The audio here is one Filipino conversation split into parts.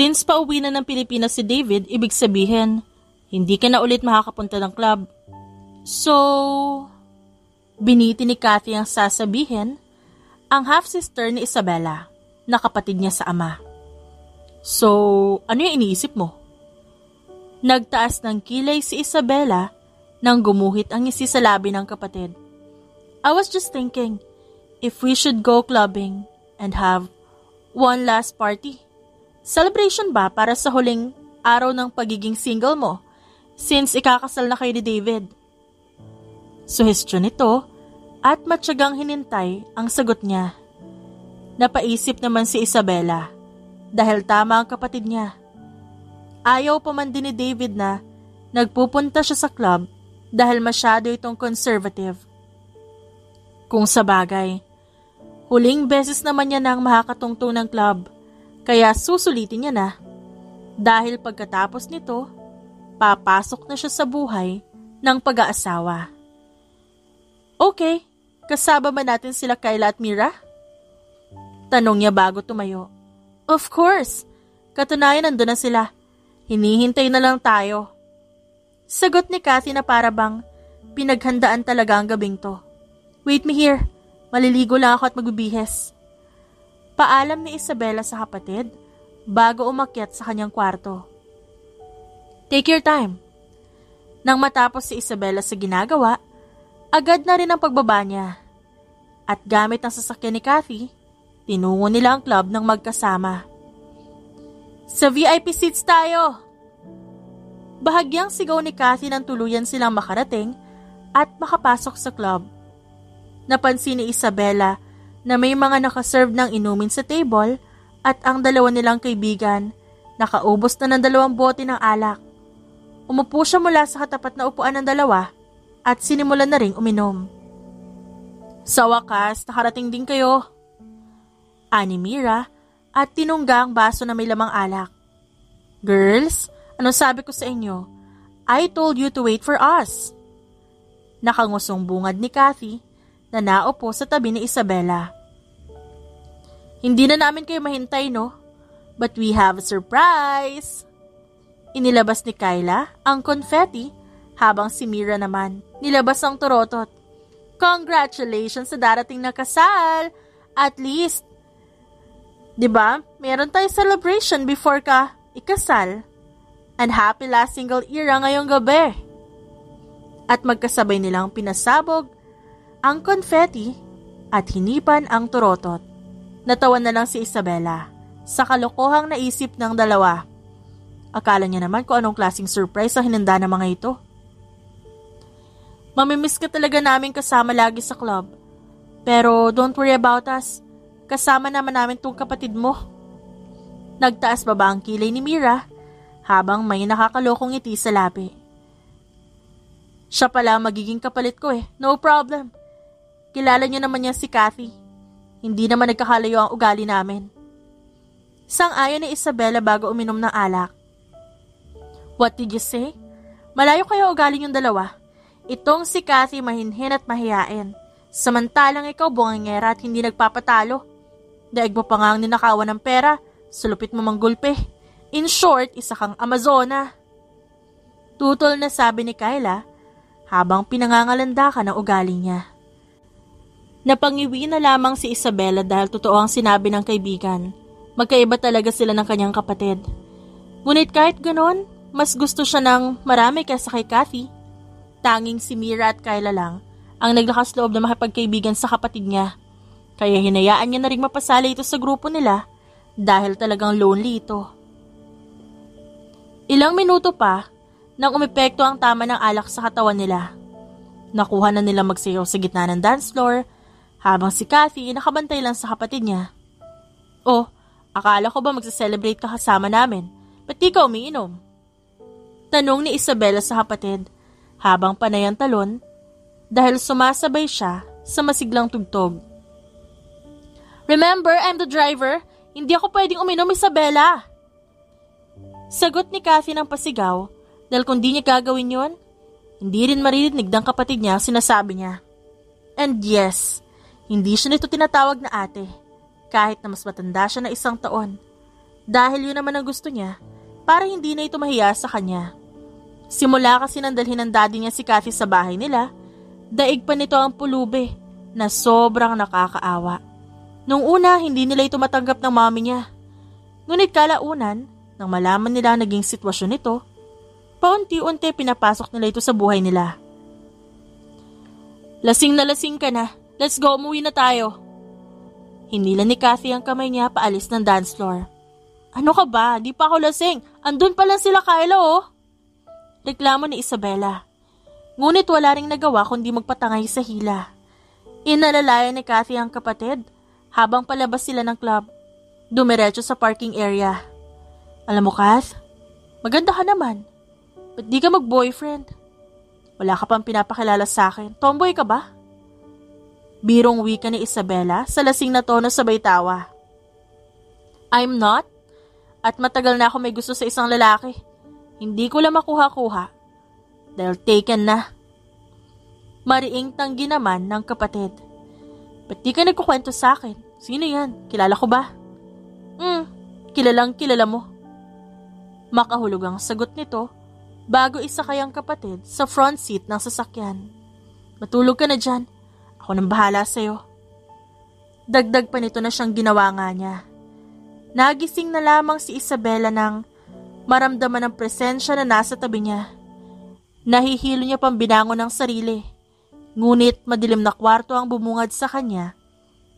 Since pauwi na ng Pilipinas si David, ibig sabihin, hindi ka na ulit makakapunta ng club. So, biniti ni Kathy ang sasabihin, ang half-sister ni Isabela, na kapatid niya sa ama. So, ano yung iniisip mo? Nagtaas ng kilay si Isabela nang gumuhit ang ngisi sa labi ng kapatid. I was just thinking, if we should go clubbing and have one last party. Celebration ba para sa huling araw ng pagiging single mo since ikakasal na kayo ni David? Suhestyon ito at matyagang hinintay ang sagot niya. Napaisip naman si Isabela dahil tama ang kapatid niya. Ayaw pa man din ni David na nagpupunta siya sa club dahil masyado itong conservative. Kung sa bagay, huling beses naman niya nang makakatungtong ng club, kaya susulitin niya na. Dahil pagkatapos nito, papasok na siya sa buhay ng pag-aasawa. Okay, kasama ba natin sila Kyla at Mira? Tanong niya bago tumayo. Of course, katunayan nandun na sila. Hinihintay na lang tayo. Sagot ni Kathy na para bang pinaghandaan talaga ang gabing to. Wait me here, maliligo lang ako at magbibihes. Paalam ni Isabela sa kapatid bago umakyat sa kanyang kwarto. Take your time. Nang matapos si Isabela sa ginagawa, agad na rin ang pagbaba niya. At gamit ang sasakyan ni Kathy, tinungo nila ang club ng magkasama. Sa VIP seats tayo! Bahagyang sigaw ni Kathy nang tuluyan silang makarating at makapasok sa club. Napansin ni Isabela na may mga nakaserve ng inumin sa table at ang dalawa nilang kaibigan nakaubos na ng 2 bote ng alak. Umupo siya mula sa katapat na upuan ng dalawa at sinimulan na ring uminom. Sa wakas, nakarating din kayo. Ani Mira at tinungga ang baso na may lamang alak. Girls, ano sabi ko sa inyo? I told you to wait for us. Nakangusong bungad ni Kathy na naupo sa tabi ni Isabela. Hindi na namin kayo mahintay, no? But we have a surprise! Inilabas ni Kyla ang confetti habang si Mira naman nilabas ang turotot. Congratulations sa darating na kasal! At least, diba, meron tayong celebration before ka ikasal. And happy last single era ngayong gabi. At magkasabay nilang pinasabog ang confetti at hinipan ang turotot. Natawa na lang si Isabela sa kalokohang naisip ng dalawa. Akala niya naman kung anong klaseng surprise ang hinanda ng mga ito. Mamimiss ka talaga namin kasama lagi sa club. Pero don't worry about us. Kasama naman namin tong kapatid mo. Nagtaas baba ang kilay ni Mira habang may nakakalokong ngiti sa labi. Siya pala magiging kapalit ko eh. No problem. Kilala niyo naman niya si Kathy. Hindi naman nagkakalayo ang ugali namin. Sang-ayon ni Isabela bago uminom ng alak. What did you say? Malayo kayo ugali yung dalawa. Itong si Kathy mahinhin at mahiyain. Samantalang ikaw bungangera at hindi nagpapatalo. Daig mo pa nga ang ninakawan ng pera, sulupit mo manggulpe. In short, isa kang Amazona. Tutol na sabi ni Kyla habang pinangangalanda ka ng ugali niya. Napangiwi na lamang si Isabela dahil totoo ang sinabi ng kaibigan. Magkaiba talaga sila ng kanyang kapatid. Ngunit kahit ganon, mas gusto siya ng marami kaysa kay Kathy. Tanging si Mira at Kyla lang ang naglakas loob na makipagkaibigan sa kapatid niya. Kaya hinayaan niya na rin mapasali ito sa grupo nila dahil talagang lonely ito. Ilang minuto pa nang umepekto ang tama ng alak sa katawan nila. Nakuha na nila magsayaw sa gitna ng dance floor habang si Kathy nakabantay lang sa kapatid niya. Oh, akala ko ba magsa-celebrate ka kasama namin? Ba't di ka umiinom? Tanong ni Isabela sa kapatid habang panay ang talon dahil sumasabay siya sa masiglang tugtog. Remember, I'm the driver. Hindi ako pwedeng uminom, Isabela. Sagot ni Kathy ng pasigaw dahil kung di niya gagawin yon, hindi rin maririnig ng kapatid niya ang sinasabi niya. And yes, hindi siya nito tinatawag na ate kahit na mas matanda siya na 1 taon. Dahil yun naman ang gusto niya, para hindi na ito mahiya sa kanya. Simula kasi nang dalhin ng daddy niya si Kathy sa bahay nila, daig pa nito ang pulube na sobrang nakakaawa. Nung una, hindi nila ito matanggap ng mommy niya. Ngunit kalaunan, nang malaman nila ang naging sitwasyon nito, paunti-unti pinapasok nila ito sa buhay nila. Lasing na lasing ka na. Let's go, umuwi na tayo. Hinila ni Kathy ang kamay niya paalis ng dance floor. Ano ka ba? Di pa ako lasing. Andun pa lang sila Kyla oh. Reklamo ni Isabela. Ngunit wala ring nagawa kundi magpatangay sa hila. Inalalayan ni Kathy ang kapatid habang palabas sila ng club. Dumiretso sa parking area. Alam mo Kath, maganda ka naman. Ba't di ka mag-boyfriend? Wala ka pang pinapakilala sa akin. Tomboy ka ba? Birong wika ni Isabela sa lasing na tono sabay tawa. I'm not. At matagal na ako may gusto sa isang lalaki. Hindi ko lang makuha-kuha. Dahil taken na. Mariing tanggi naman ng kapatid. Ba't di ka nagkukwento sa akin? Sino yan? Kilala ko ba? Kilalang kilala mo. Makahulog ang sagot nito bago isakay ang kapatid sa front seat ng sasakyan. Matulog ka na dyan. Ako nang bahala sa'yo. Dagdag pa nito na siyang ginawa nga niya. Nagising na lamang si Isabela nang maramdaman ang presensya na nasa tabi niya. Nahihilo niya pang binangon ng sarili. Ngunit madilim na kwarto ang bumungad sa kanya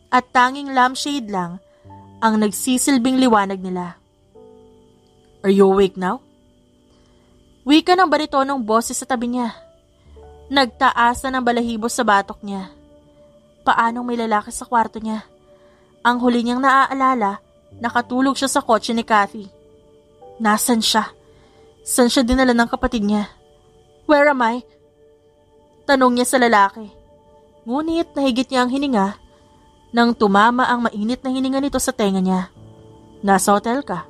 at tanging lampshade lang ang nagsisilbing liwanag nila. Are you awake now? Wika ng baritonong boses sa tabi niya. Nagtaasa ng balahibo sa batok niya. Paanong may lalaki sa kwarto niya? Ang huli niyang naaalala, nakatulog siya sa kotse ni Kathy. Nasaan siya? Saan siya dinala ng kapatid niya? Where am I? Tanong niya sa lalaki. Ngunit nahigit niya ang hininga nang tumama ang mainit na hininga nito sa tenga niya. Nasa hotel ka.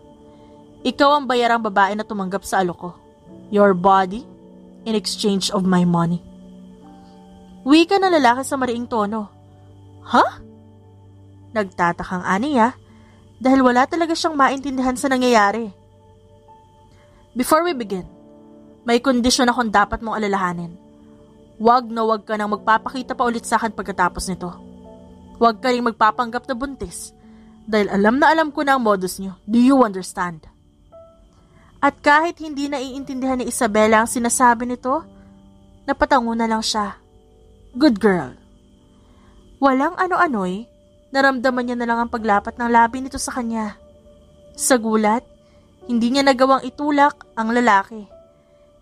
Ikaw ang bayarang babae na tumanggap sa alok ko. Your body in exchange of my money. Wika na lalaki sa mariing tono. Huh? Nagtatakang aniya dahil wala talaga siyang maintindihan sa nangyayari. Before we begin, may kondisyon akong dapat mong alalahanin. Wag na wag ka nang magpapakita pa ulit sa akin pagkatapos nito. Wag ka rin magpapanggap na buntis dahil alam na alam ko na ang modus niyo. Do you understand? At kahit hindi naiintindihan ni Isabela ang sinasabi nito, napatango na lang siya. Good girl. Walang ano-ano'y, naramdaman niya na lang ang paglapat ng labi nito sa kanya. Sa gulat, hindi niya nagawang itulak ang lalaki.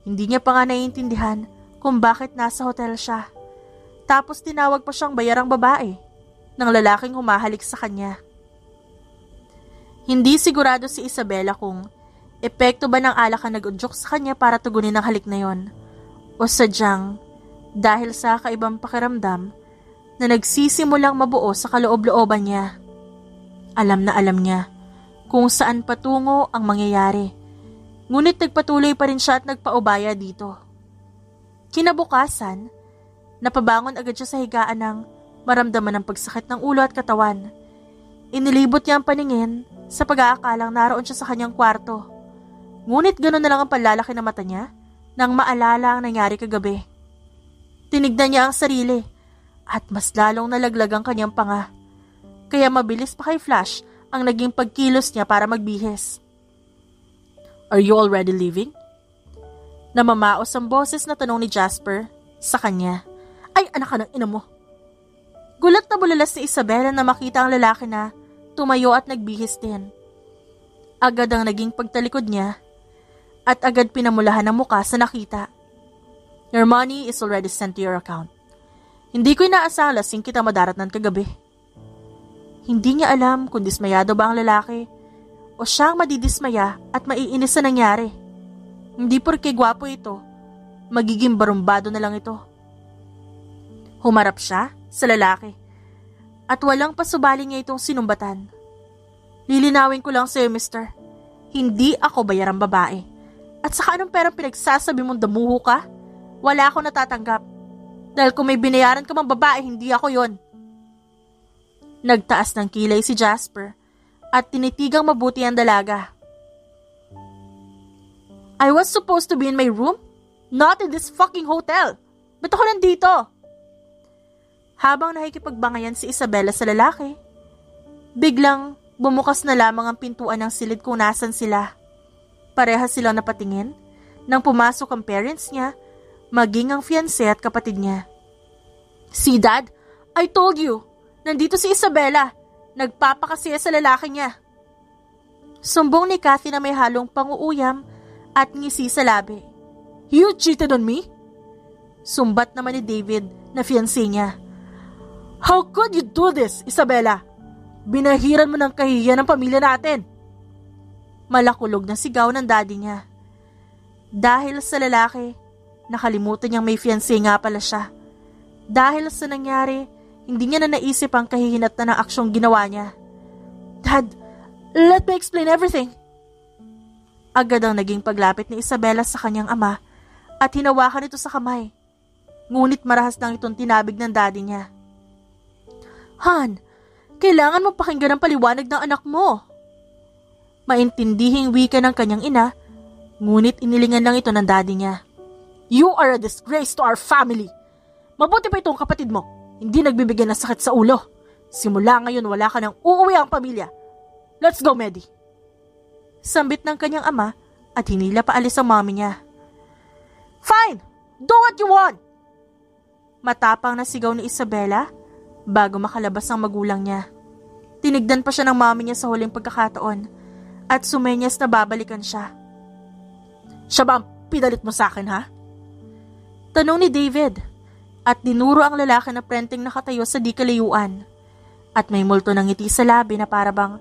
Hindi niya pa nga naiintindihan kung bakit nasa hotel siya. Tapos tinawag pa siyang bayarang babae ng lalaking humahalik sa kanya. Hindi sigurado si Isabela kung epekto ba ng alak ang nag-udyok sa kanya para tugunin ang halik na yon, o sadyang dahil sa kaibang pakiramdam na nagsisimulang mabuo sa kaloob-looban niya. Alam na alam niya kung saan patungo ang mangyayari, ngunit nagpatuloy pa rin siya at nagpaubaya dito. Kinabukasan, napabangon agad siya sa higaan ng maramdaman ng pagsakit ng ulo at katawan. Inilibot niya ang paningin sa pag-aakalang naroon siya sa kanyang kwarto. Ngunit gano'n na lang ang panlalaki na mata niya nang maalala ang nangyari kagabi. Tinignan niya ang sarili at mas lalong nalaglag ang kanyang panga. Kaya mabilis pa kay Flash ang naging pagkilos niya para magbihis. Are you already leaving? Namamaos ang boses na tanong ni Jasper sa kanya. Ay, anak ka ng ina mo. Gulat na bulalas ni Isabela na makita ang lalaki na tumayo at nagbihis din. Agad ang naging pagtalikod niya at agad pinamulahan ang muka sa nakita. Your money is already sent to your account. Hindi ko inaasang lasing kita madaratnan kagabi. Hindi niya alam kung dismayado ba ang lalaki o siyang madidismaya at maiinis sa nangyari. Hindi porke gwapo ito, magiging barumbado na lang ito. Humarap siya sa lalaki at walang pasubali niya itong sinumbatan. Lilinawin ko lang sa'yo, mister. Hindi ako bayarang babae. At saka anong perang pinagsasabi mong damuho ka? Wala ako natatanggap. Dahil kung may binayaran ka mang babae, hindi ako yon. Nagtaas ng kilay si Jasper at tinitigang mabuti ang dalaga. I was supposed to be in my room? Not in this fucking hotel. Ba't ako nandito? Habang nakikipagbangayan si Isabela sa lalaki, biglang bumukas na lamang ang pintuan ng silid kung nasan sila. Parehas silang napatingin nang pumasok ang parents niya, maging ang fiancé at kapatid niya. See, Dad? I told you. Nandito si Isabela. Nagpapakasaya sa lalaki niya. Sumbong ni Kathy na may halong panguuyam at ngisi sa labi. You cheated on me? Sumbat naman ni David na fiancé niya. How could you do this, Isabela? Binahiran mo ng kahihiyan ng pamilya natin. Malakulog na sigaw ng daddy niya. Dahil sa lalaki, nakalimutan niyang may fiancé nga pala siya. Dahil sa nangyari, hindi niya na naisip ang kahihinatnan ng aksyong ginawa niya. Dad, let me explain everything. Agad ang naging paglapit ni Isabela sa kanyang ama at hinawakan ito sa kamay. Ngunit marahas lang itong tinabig ng daddy niya. Han, kailangan mo pakinggan ang paliwanag ng anak mo. Maintindihing wika ng kanyang ina, ngunit inilingan lang ito ng daddy niya. You are a disgrace to our family. Mabuti pa itong kapatid mo, hindi nagbibigay ng sakit sa ulo. Simula ngayon wala ka nang uuwi ang pamilya. Let's go, Medi. Sambit ng kanyang ama at hinila paalis ang mami niya. Fine, do what you want. Matapang na sigaw ni Isabela bago makalabas ang magulang niya. Tinigdan pa siya ng mami niya sa huling pagkakataon at sumenyas na babalikan siya. Siya ba ang pinalit mo sa akin, ha? Tanong ni David at dinuro ang lalaki na prenteng nakatayo sa di kalayuan at may multo ng ngiti sa labi na parabang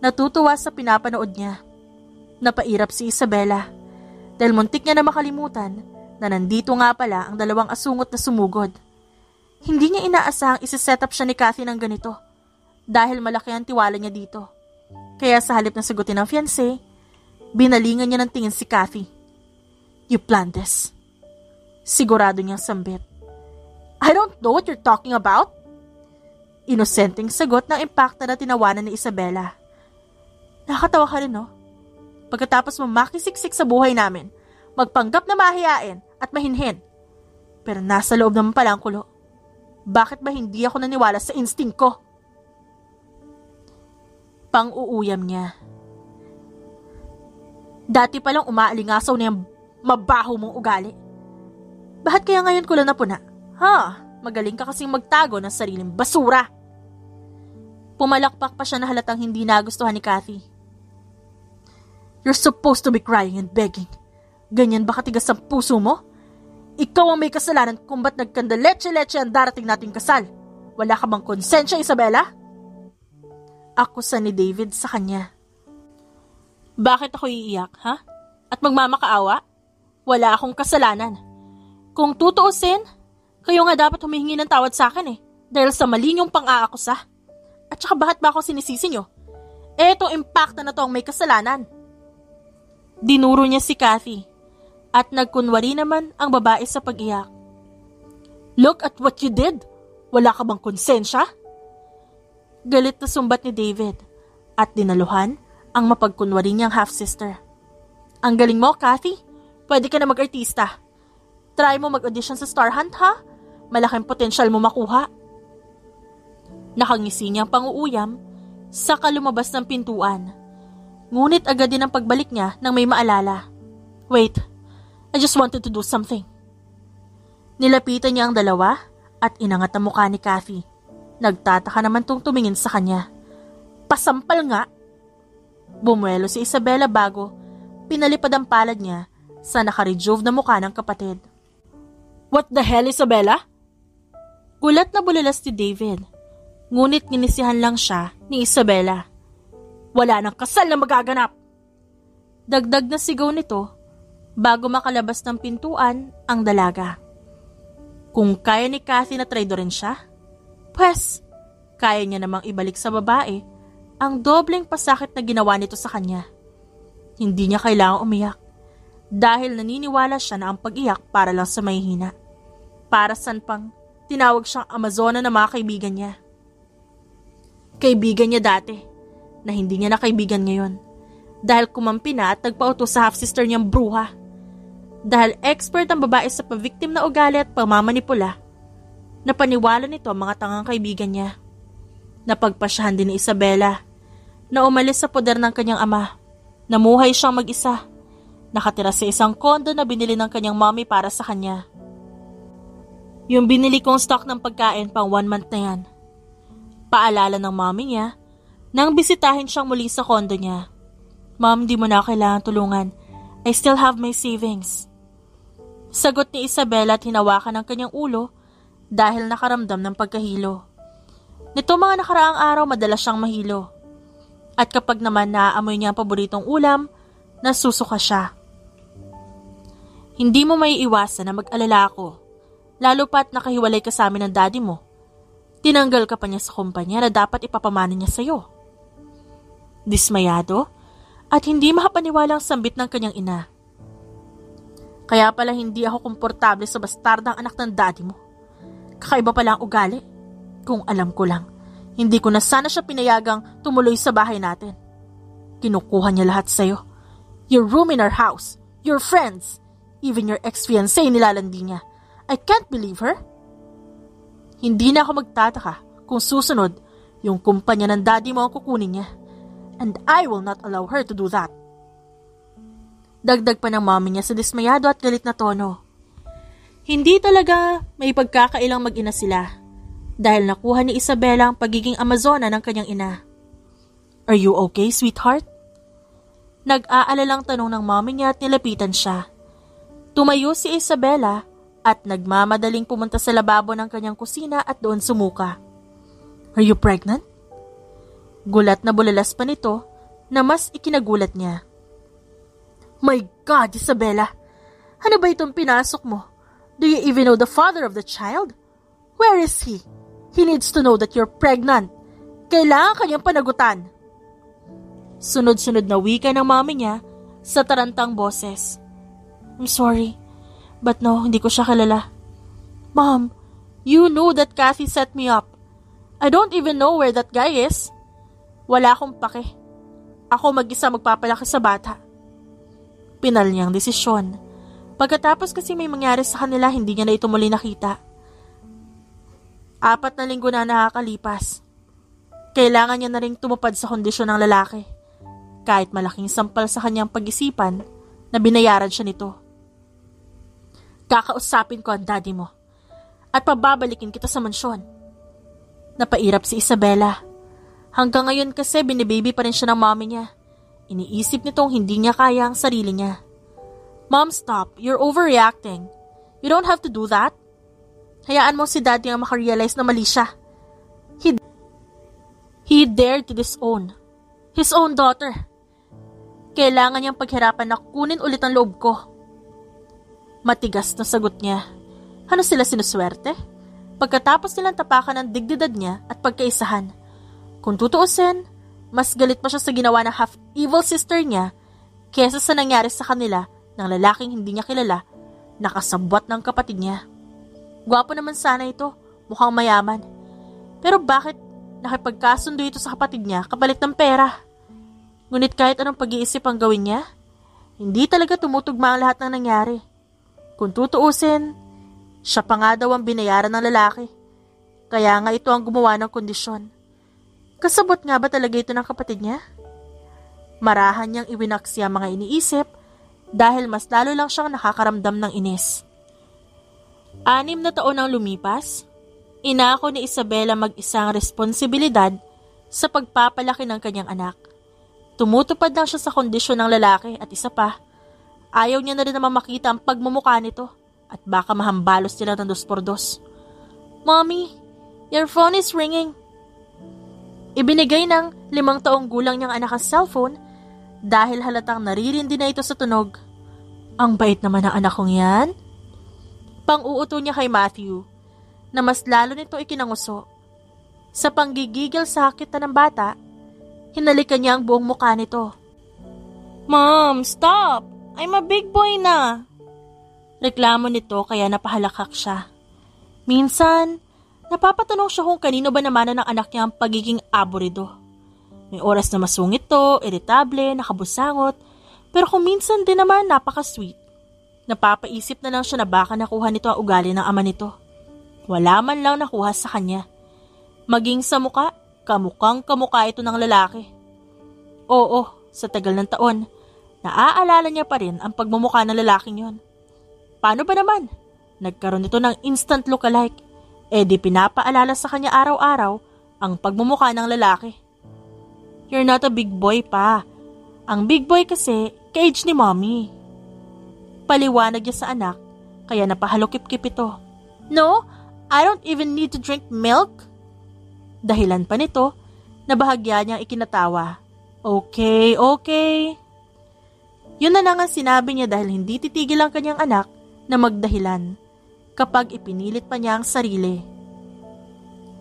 natutuwa sa pinapanood niya. Napairap si Isabela dahil muntik niya na makalimutan na nandito nga pala ang dalawang asungot na sumugod. Hindi niya inaasahang isi-set up siya ni Kathy ng ganito dahil malaki ang tiwala niya dito. Kaya sa halip na sagutin ng fiancé, binalingan niya ng tingin si Kathy. You planned this. Sigurado niyang sambit. I don't know what you're talking about. Inosenteng sagot ng impacta na tinawanan ni Isabela. Nakakatawa ka rin, no? Pagkatapos mo makisiksik sa buhay namin, magpanggap na mahiyain at mahinhin. Pero nasa loob naman pala ang kulo. Bakit ba hindi ako naniwala sa instinct ko? Pang-uuyam niya. Dati palang umaalingasaw na yung mabaho mong ugali. Bakit kaya ngayon ko lang napuna? Magaling ka kasing magtago ng sariling basura. Pumalakpak pa siya na halatang hindi nagustuhan ni Kathy. You're supposed to be crying and begging. Ganyan ba katigas ang puso mo? Ikaw ang may kasalanan kung ba't nagkandaletse-letse ang darating nating kasal. Wala ka bang konsensya, Isabela? Akusa ni David sa kanya. Bakit ako iiyak, ha? At magmamakaawa? Wala akong kasalanan. Kung tutuusin, kayo nga dapat humihingi ng tawad sa akin dahil sa mali niyong pang-aakusa. At saka bakit ba ako sinisisi niyo? Etong impacta na to ang may kasalanan. Dinuro niya si Kathy at nagkunwari naman ang babae sa pag-iyak. Look at what you did. Wala ka bang konsensya? Galit na sumbat ni David at dinaluhan ang mapagkunwari niyang half-sister. Ang galing mo, Kathy. Pwede ka na mag-artista. Try mo mag-audition sa Star Hunt, ha? Malaking potensyal mo makuha. Nakangisi niyang pang-uuyam saka lumabas ng pintuan. Ngunit agad din ang pagbalik niya nang may maalala. Wait, I just wanted to do something. Nilapitan niya ang dalawa at inangat ang mukha ni Kathy. Nagtataka naman tong tumingin sa kanya. Pasampal nga. Bumuelo si Isabela bago pinalipad ang palad niya sa nakarejuve na mukha ng kapatid. What the hell, Isabela? Gulat na bulalas si David. Ngunit ginisihan lang siya ni Isabela. Wala nang kasal na magaganap. Dagdag na sigaw nito bago makalabas ng pintuan ang dalaga. Kung kaya ni Kathy na traidorin siya, pwes, kaya niya namang ibalik sa babae ang dobleng pasakit na ginawa nito sa kanya. Hindi niya kailangang umiyak dahil naniniwala siya na ang pag-iyak para lang sa mahihina. Para san pang tinawag siyang Amazona ng mga kaibigan niya. Kaibigan niya dati. na hindi niya na kaibigan ngayon dahil kumampi na at nagpautos sa half-sister niyang bruha. Dahil expert ang babae sa pabiktim na ugali at pamamanipula, napaniwala nito ang mga tangang kaibigan niya. Napagpasyahan din ni Isabela na umalis sa poder ng kanyang ama. Namuhay siyang mag-isa. Nakatira sa isang kondo na binili ng kanyang mommy para sa kanya. Yung binili kong stock ng pagkain pang 1 month na yan. Paalala ng mommy niya nang bisitahin siyang muli sa kondo niya. Mom, di mo na kailangan tulungan. I still have my savings. Sagot ni Isabela at hinawakan ang kanyang ulo dahil nakaramdam ng pagkahilo. Nito mga nakaraang araw madalas siyang mahilo. At kapag naman naaamoy niya ang paboritong ulam, nasusuka siya. Hindi mo may iwasan na mag-alala ako, lalo pat nakahiwalay ka sa amin ng daddy mo. Tinanggal ka pa niya sa kumpanya na dapat ipapamana niya sa'yo. Dismayado at hindi makapaniwalang sambit ng kanyang ina. Kaya pala hindi ako komportable sa bastardang anak ng daddy mo. Kakaiba pala ang ugali. Kung alam ko lang, hindi ko na sana siya pinayagang tumuloy sa bahay natin. Kinukuha niya lahat sa'yo. Your room in our house, your friends, even your ex-fiancé nilalandi niya. I can't believe her. Hindi na ako magtataka kung susunod yung kumpanya ng daddy mo ang kukunin niya. And I will not allow her to do that. Dagdag pa ng mommy niya sa dismayado at galit na tono. Hindi talaga may pagkakailang mag-ina sila dahil nakuha ni Isabela ang pagiging amazona ng kanyang ina. Are you okay, sweetheart? Nag-aalalang tanong ng mommy niya at nilapitan siya. Tumayo si Isabela at nagmamadaling pumunta sa lababo ng kanyang kusina at doon sumuka. Are you pregnant? Gulat na bulalas pa nito na mas ikinagulat niya. My God, Isabela! Ano ba itong pinasok mo? Do you even know the father of the child? Where is he? He needs to know that you're pregnant. Kailangan kanyang panagutan. Sunod-sunod na wika ng mami niya sa tarantang boses. I'm sorry, but no, hindi ko siya kilala. Mom, you know that Kathy set me up. I don't even know where that guy is. Wala akong pake. Ako mag-isa magpapalaki sa bata. Pinal niyang desisyon. Pagkatapos kasi may mangyari sa kanila, hindi niya na ito muli nakita. 4 na linggo na nakakalipas. Kailangan niya na ring tumupad sa kondisyon ng lalaki. Kahit malaking sampal sa kanyang pag-isipan na binayaran siya nito. Kakausapin ko ang daddy mo at pababalikin kita sa mansyon. Napairap si Isabela. Hanggang ngayon kasi binibaby pa rin siya ng mommy niya. Iniisip nitong hindi niya kaya ang sarili niya. Mom, stop. You're overreacting. You don't have to do that. Hayaan mo si daddy ang makarealize na mali siya. He dared to disown his own daughter. Kailangan niyang paghirapan na kunin ulit ang loob ko. Matigas na sagot niya. Ano sila sinuswerte? Pagkatapos nilang tapakan ng digdidad niya at pagkaisahan. Kung tutuusin, mas galit pa siya sa ginawa ng half-evil sister niya kesa sa nangyari sa kanila ng lalaking hindi niya kilala na kasabwat ng kapatid niya. Gwapo naman sana ito, mukhang mayaman. Pero bakit nakipagkasundo ito sa kapatid niya kapalit ng pera? Ngunit kahit anong pag-iisip ang gawin niya, hindi talaga tumutugma ang lahat ng nangyari. Kung tutuusin, siya pa nga daw ang binayaran ng lalaki. Kaya nga ito ang gumawa ng kondisyon. Kasabot nga ba talaga ito ng kapatid niya? Marahan niyang iwinaksi ang mga iniisip dahil mas lalo lang siyang nakakaramdam ng inis. 6 na taon ang lumipas, inako ni Isabela mag-isang responsibilidad sa pagpapalaki ng kanyang anak. Tumutupad lang siya sa kondisyon ng lalaki at isa pa, ayaw niya na rin naman makita ang pagmumukha nito at baka mahambalos sila ng 2x2. Mommy, your phone is ringing. Ibinigay ng 5 taong gulang niyang anak ang cellphone dahil halatang naririndi na ito sa tunog. Ang bait naman ng anak kong yan. Pang-uuto niya kay Matthew na mas lalo nito ikinanguso. Sa panggigigil sa hakita ng bata, hinalikan niya ang buong mukha nito. Mom, stop! I'm a big boy na! Reklamo nito kaya napahalakak siya. Minsan, napapatanong siya kung kanino ba naman ng anak niya ang pagiging aburido. May oras na masungit to, iritable, nakabusangot, pero kung minsan din naman napaka-sweet. Napapaisip na lang siya na baka nakuha nito ang ugali ng ama nito. Wala man lang nakuha sa kanya. Maging sa muka, kamukhang kamukha ito ng lalaki. Oo, sa tagal ng taon, naaalala niya pa rin ang pagmumukha ng lalaking yon. Paano ba naman? Nagkaroon ito ng instant look-alike. Di pinapaalala sa kanya araw-araw ang pagmumukha ng lalaki. You're not a big boy pa. Ang big boy kasi, ka-age ni mommy. Paliwanag niya sa anak, kaya napahalukip-kip ito. No, I don't even need to drink milk. Dahilan pa nito, na bahagya niyang ikinatawa. Okay. Yun na lang ang sinabi niya dahil hindi titigil ang kanyang anak na magdahilan kapag ipinilit pa niya ang sarili.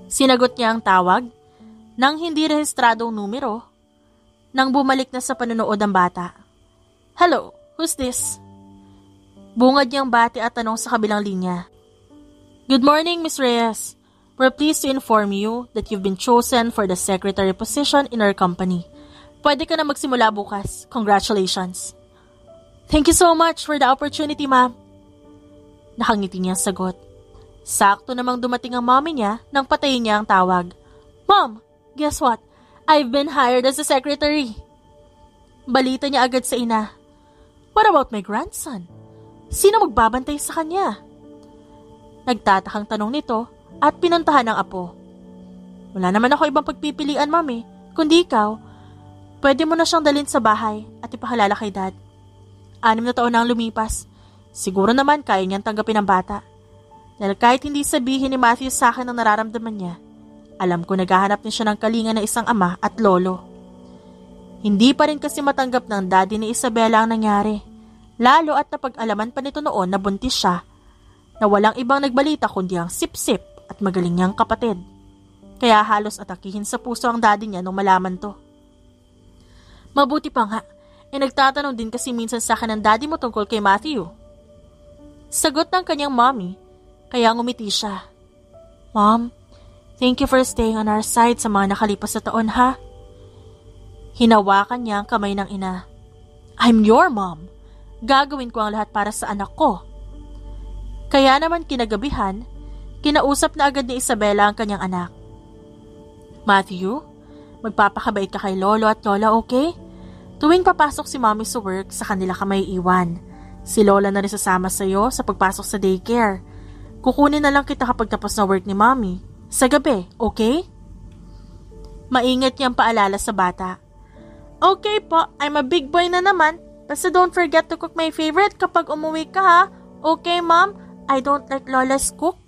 Sinagot niya ang tawag ng hindi rehistradong numero nang bumalik na sa panonood ang bata. Hello, who's this? Bungad niyang bati at tanong sa kabilang linya. Good morning, Miss Reyes. We're pleased to inform you that you've been chosen for the secretary position in our company. Pwede ka na magsimula bukas. Congratulations. Thank you so much for the opportunity, ma'am. Nakangiti niya ang sagot. Sakto namang dumating ang mommy niya nang patayin niya ang tawag. Mom, guess what? I've been hired as a secretary. Balita niya agad sa ina. What about my grandson? Sino magbabantay sa kanya? Nagtatakang tanong nito at pinuntahan ng apo. Wala naman ako ibang pagpipilian, mami. Kundi ikaw, pwede mo na siyang dalhin sa bahay at ipahalala kay dad. 6 na taon na ang lumipas. Siguro naman kaya niyang tanggapin ang bata. Dahil kahit hindi sabihin ni Matthew sa akin ang nararamdaman niya, alam ko naghahanap din siya ng kalinga na isang ama at lolo. Hindi pa rin kasi matanggap ng daddy ni Isabela ang nangyari. Lalo at napag-alaman pa nito noon na buntis siya, na walang ibang nagbalita kundi ang sip-sip at magaling niyang kapatid. Kaya halos atakihin sa puso ang daddy niya nung malaman to. Mabuti pa nga, nagtatanong din kasi minsan sa akin ng daddy mo tungkol kay Matthew. Sagot ng kanyang mommy, kaya ngumiti siya. Mom, thank you for staying on our side sa mga nakalipas na taon, ha? Hinawakan niya ang kamay ng ina. I'm your mom. Gagawin ko ang lahat para sa anak ko. Kaya naman kinagabihan, kinausap na agad ni Isabela ang kanyang anak. Matthew, magpapakabait ka kay lolo at lola, okay? Tuwing papasok si mommy sa work, sa kanila ka may iwan. Si lola na rin sasama sa'yo sa pagpasok sa daycare. Kukunin na lang kita kapag tapos na work ni mommy. Sa gabi, okay? Maingat niyang paalala sa bata. Okay po, I'm a big boy na naman. Basta don't forget to cook my favorite kapag umuwi ka, ha? Okay, mom? I don't like lola's cook.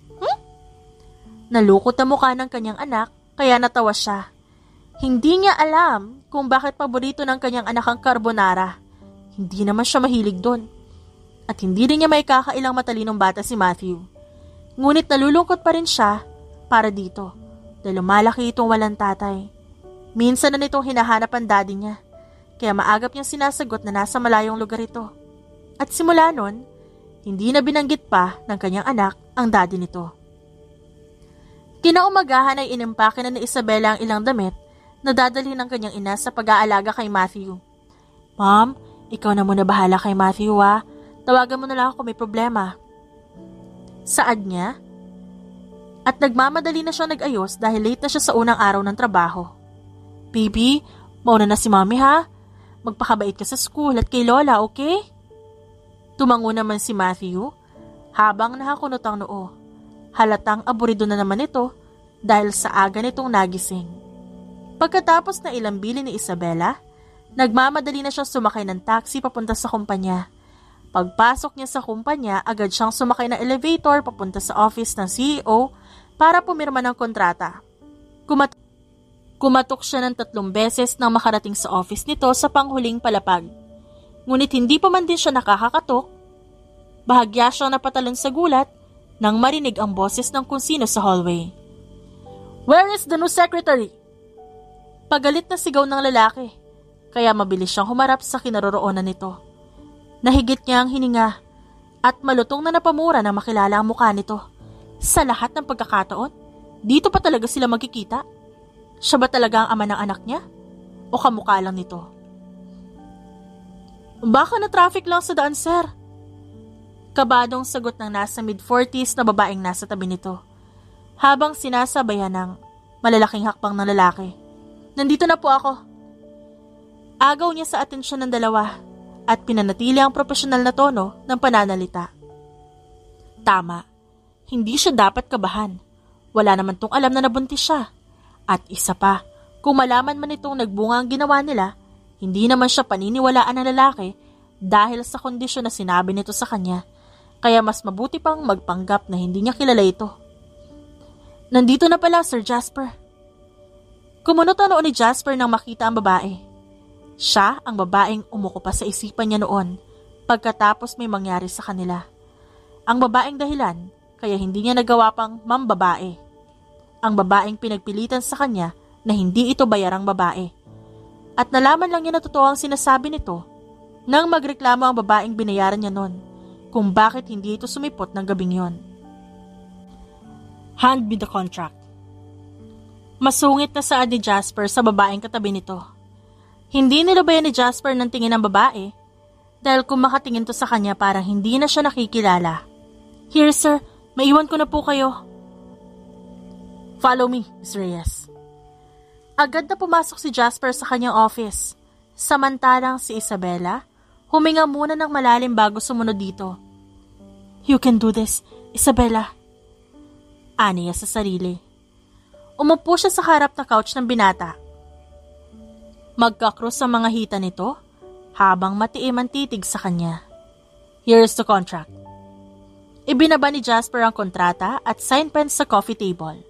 Nalukot ang mukha ng kanyang anak, kaya natawa siya. Hindi niya alam kung bakit paborito ng kanyang anak ang carbonara. Hindi naman siya mahilig doon. At hindi rin niya may kakailang matalinong bata si Matthew. Ngunit nalulungkot pa rin siya para dito dahil lumalaki itong walang tatay. Minsan na nitong hinahanap ang daddy niya. Kaya maagap niyang sinasagot na nasa malayong lugar ito. At simula nun, hindi na binanggit pa ng kanyang anak ang daddy nito. Kinaumagahan ay inimpake na ni Isabela ang ilang damit na dadalhin ng kanyang ina sa pag-aalaga kay Matthew. Mom, ikaw na muna bahala kay Matthew, ha? Tawagan mo na lang ako kung may problema. Saad niya? At nagmamadali na siya nag-ayos dahil late na siya sa unang araw ng trabaho. Baby, mauna na si mommy, ha? Magpakabait ka sa school at kay lola, okay? Tumango naman si Matthew habang nakakunot ang noo. Halatang aburido na naman ito dahil sa aga nitong nagising. Pagkatapos na ilambili ni Isabela, nagmamadali na siyang sumakay ng taxi papunta sa kumpanya. Pagpasok niya sa kumpanya, agad siyang sumakay ng elevator papunta sa office ng CEO para pumirma ng kontrata. Kumatok siya ng 3 beses nang makarating sa office nito sa panghuling palapag. Ngunit hindi pa man din siya nakakakatok. Bahagya siyang napatalon sa gulat nang marinig ang boses ng kung sino sa hallway. Where is the new secretary? Pagalit na sigaw ng lalaki, kaya mabilis siyang humarap sa kinaroroonan nito. Nahigit niya ang hininga at malutong na napamura na makilala ang mukha nito. Sa lahat ng pagkakataon, dito pa talaga sila magkikita? Siya ba talaga ang ama ng anak niya? o kamukha lang nito? Baka na traffic lang sa daan, sir. Kabadong sagot ng nasa mid-40s na babaeng nasa tabi nito, habang sinasabayan ng malalaking hakbang ng lalaki. Nandito na po ako. Agaw niya sa atensyon ng dalawa at pinanatili ang profesional na tono ng pananalita. Tama, hindi siya dapat kabahan. Wala naman tong alam na nabuntis siya. At isa pa, kung malaman man itong nagbunga ang ginawa nila, hindi naman siya paniniwalaan ng lalaki dahil sa kondisyon na sinabi nito sa kanya, kaya mas mabuti pang magpanggap na hindi niya kilala ito. Nandito na pala, Sir Jasper. Kumunot ang noo ni Jasper nang makita ang babae. Siya ang babaeng umuko pa sa isipan niya noon pagkatapos may mangyari sa kanila. Ang babaeng dahilan kaya hindi niya nagawa pang mambabae. Ang babaeng pinagpilitan sa kanya na hindi ito bayarang babae. At nalaman lang niya na totoo ang sinasabi nito nang magreklamo ang babaeng binayaran niya noon kung bakit hindi ito sumipot ng gabing yon. Hand me the contract. Masungit na saad ni Jasper sa babaeng katabi nito. Hindi nilubayan ni Jasper ng tingin ng babae dahil kung makatingin to sa kanya parang hindi na siya nakikilala. Here, sir, maiwan ko na po kayo. Follow me, Miss Reyes. Agad na pumasok si Jasper sa kanyang office. Samantalang si Isabela, huminga muna ng malalim bago sumunod dito. You can do this, Isabela. Aniya sa sarili. Umupo siya sa harap na couch ng binata. Magkakross ang mga hita nito habang matiim ang titig sa kanya. Here's the contract. Ibinaba ni Jasper ang kontrata at sign pen sa coffee table.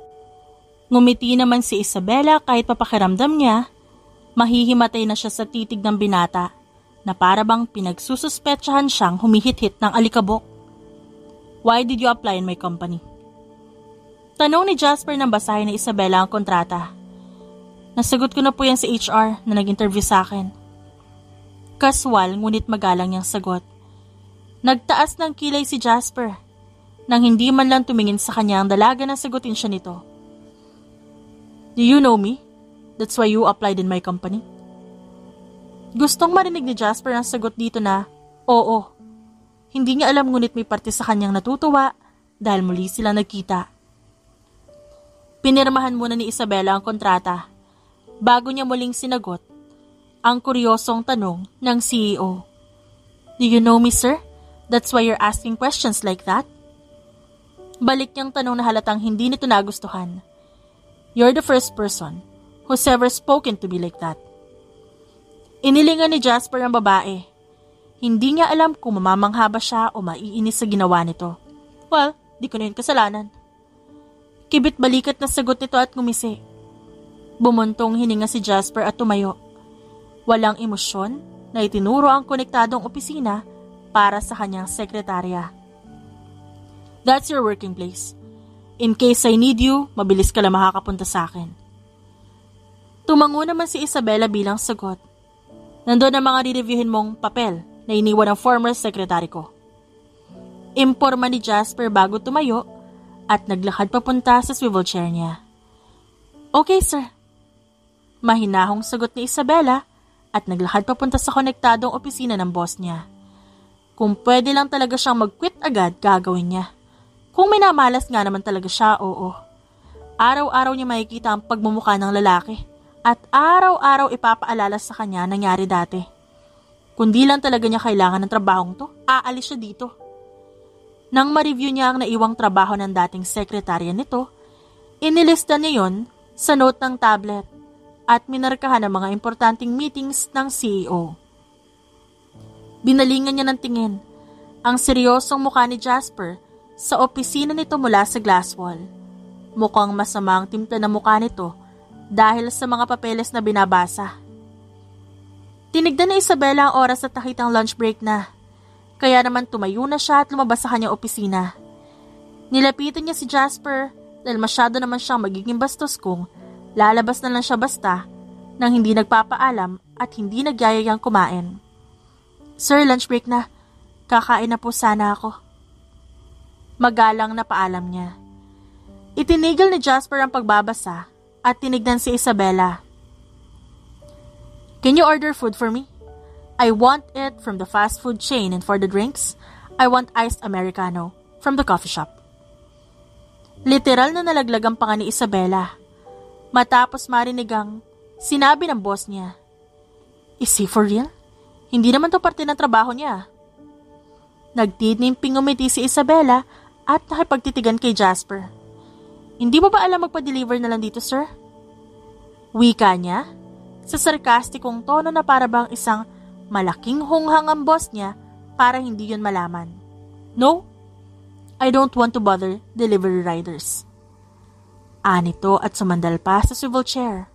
Ngumiti naman si Isabela kahit papakiramdam niya, mahihimatay na siya sa titig ng binata na para bang pinagsususpetsahan siyang humihit-hit ng alikabok. Why did you apply in my company? Tanong ni Jasper nang basahin ni Isabela ang kontrata. Nasagot ko na po yan sa HR na nag-interview sa akin. Kaswal ngunit magalang niyang sagot. Nagtaas ng kilay si Jasper nang hindi man lang tumingin sa kanya ang dalaga na sagutin siya nito. Do you know me? That's why you applied in my company? Gustong marinig ni Jasper ang sagot dito na, oo. Hindi niya alam ngunit may parte sa kanyang natutuwa dahil muli sila nagkita. Pinirmahan muna ni Isabela ang kontrata bago niya muling sinagot ang kuryosong tanong ng CEO. Do you know me, sir? That's why you're asking questions like that? Balik niyang tanong na halatang hindi nito nagustuhan. You're the first person who's ever spoken to me like that. Inilingan ni Jasper ang babae. Hindi niya alam kung mamamangha ba siya o maiinis sa ginawa nito. Well, di ko na yun kasalanan. Kibit-balikat na sagot nito at ngumisi. Bumuntong hininga si Jasper at tumayo. Walang emosyon na itinuro ang konektadong opisina para sa kanyang sekretarya. That's your working place. In case I need you, mabilis ka lang makakapunta sa akin. Tumango naman si Isabela bilang sagot. Nandun ang mga re-reviewin mong papel na iniwan ng former secretary ko. Imporma ni Jasper bago tumayo at naglakad papunta sa swivel chair niya. Okay, sir. Mahinahong sagot ni Isabela at naglakad papunta sa konektadong opisina ng boss niya. Kung pwede lang talaga siyang mag-quit agad, gagawin niya. Kung minamalas nga naman talaga siya, oo. Araw-araw niya makikita ang pagmumukha ng lalaki at araw-araw ipapaalala sa kanya nangyari dati. Kundi lang talaga niya kailangan ng trabahong to, aalis siya dito. Nang ma-review niya ang naiwang trabaho ng dating sekretarya nito, inilista niya yon sa note ng tablet at minarkahan ang mga importanteng meetings ng CEO. Binalingan niya ng tingin ang seryosong mukha ni Jasper sa opisina nito mula sa glass wall. Mukhang masama ang timpla ng mukha nito dahil sa mga papeles na binabasa. Tinignan ni Isabela ang oras at nakitang lunch break na. Kaya naman tumayo na siya at lumabas sa kanyang opisina. Nilapitan niya si Jasper dahil masyado naman siyang magiging bastos kung lalabas na lang siya basta nang hindi nagpapaalam at hindi nagyayayang kumain. Sir, lunch break na. Kakain na po sana ako. Magalang na paalam niya. Itinigil ni Jasper ang pagbabasa at tinignan si Isabela. Can you order food for me? I want it from the fast food chain, and for the drinks, I want iced Americano from the coffee shop. Literal na nalaglag ang panga ni Isabela. Matapos marinig ang sinabi ng boss niya. Is he for real? Hindi naman to parte ng trabaho niya. Nagtitimping umiti si Isabela at nakipagtitigan kay Jasper. Hindi mo ba alam magpa-deliver na lang dito, sir? Wika niya sa sarkastikong tono na para bang isang malaking hunghang ang boss niya para hindi yun malaman. No, I don't want to bother delivery riders. Anito at sumandal pa sa swivel chair.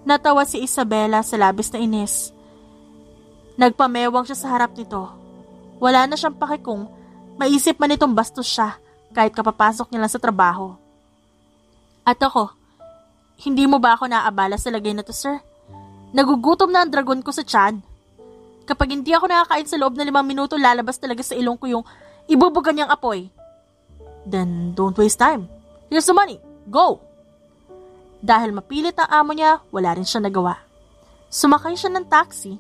Natawa si Isabela sa labis na inis. Nagpamewang siya sa harap nito. Wala na siyang pake kung maisip man itong bastos siya kahit kapapasok niya lang sa trabaho. At ako, hindi mo ba ako naaabala sa lagay na to, sir? Nagugutom na ang dragon ko sa tiyan. Kapag hindi ako nakakain sa loob ng 5 minuto, lalabas talaga sa ilong ko yung ibubugan niyang apoy. Then, don't waste time. Here's the money. Go! Dahil mapilit ang amo niya, wala rin siya nagawa. Sumakay siya ng taxi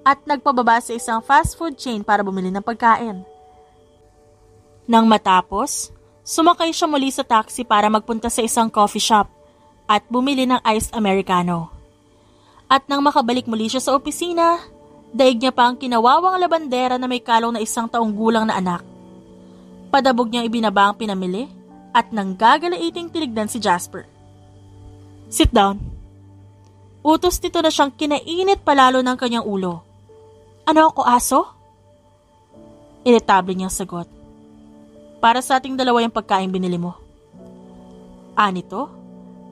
at nagpababa sa isang fast food chain para bumili ng pagkain. Nang matapos, sumakay siya muli sa taxi para magpunta sa isang coffee shop at bumili ng iced Americano. At nang makabalik muli siya sa opisina, daig niya pa ang kinawawang labandera na may kalong na 1 taong gulang na anak. Padabog niyang ibinaba ang pinamili at nang gagalaiting tinignan si Jasper. Sit down. Utos nito na siyang kinainit palalo ng kanyang ulo. Ano ako, aso? Iritable niyang sagot. Para sa ating dalawa yung pagkain binili mo. Anito?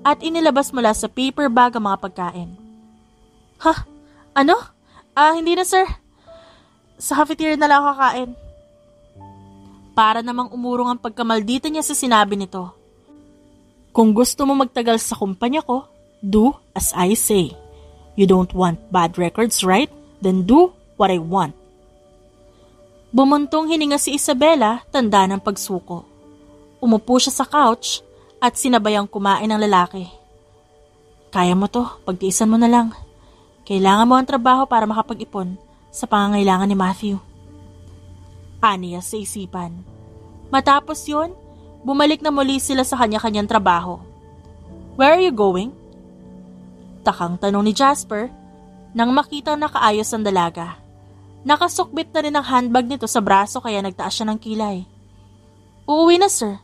At inilabas mula sa paper bag ang mga pagkain. Ha? Ano? Hindi na, sir. Sa cafeteria na lang ako kakain. Para namang umurong ang pagkamaldita niya sa sinabi nito. Kung gusto mo magtagal sa kumpanya ko, do as I say. You don't want bad records, right? Then do what I want. Bumuntong hininga si Isabela, tanda ng pagsuko. Umupo siya sa couch at sinabayang kumain ng lalaki. Kaya mo to, pagtiisan mo na lang. Kailangan mo ang trabaho para makapag-ipon sa pangangailangan ni Matthew. Aniya sa isipan. Matapos yun, bumalik na muli sila sa kanya-kanyang trabaho. Where are you going? Takang tanong ni Jasper nang makitang nakaayos ang dalaga. Nakasukbit na rin ang handbag nito sa braso kaya nagtaas siya ng kilay. Uuwi na, sir.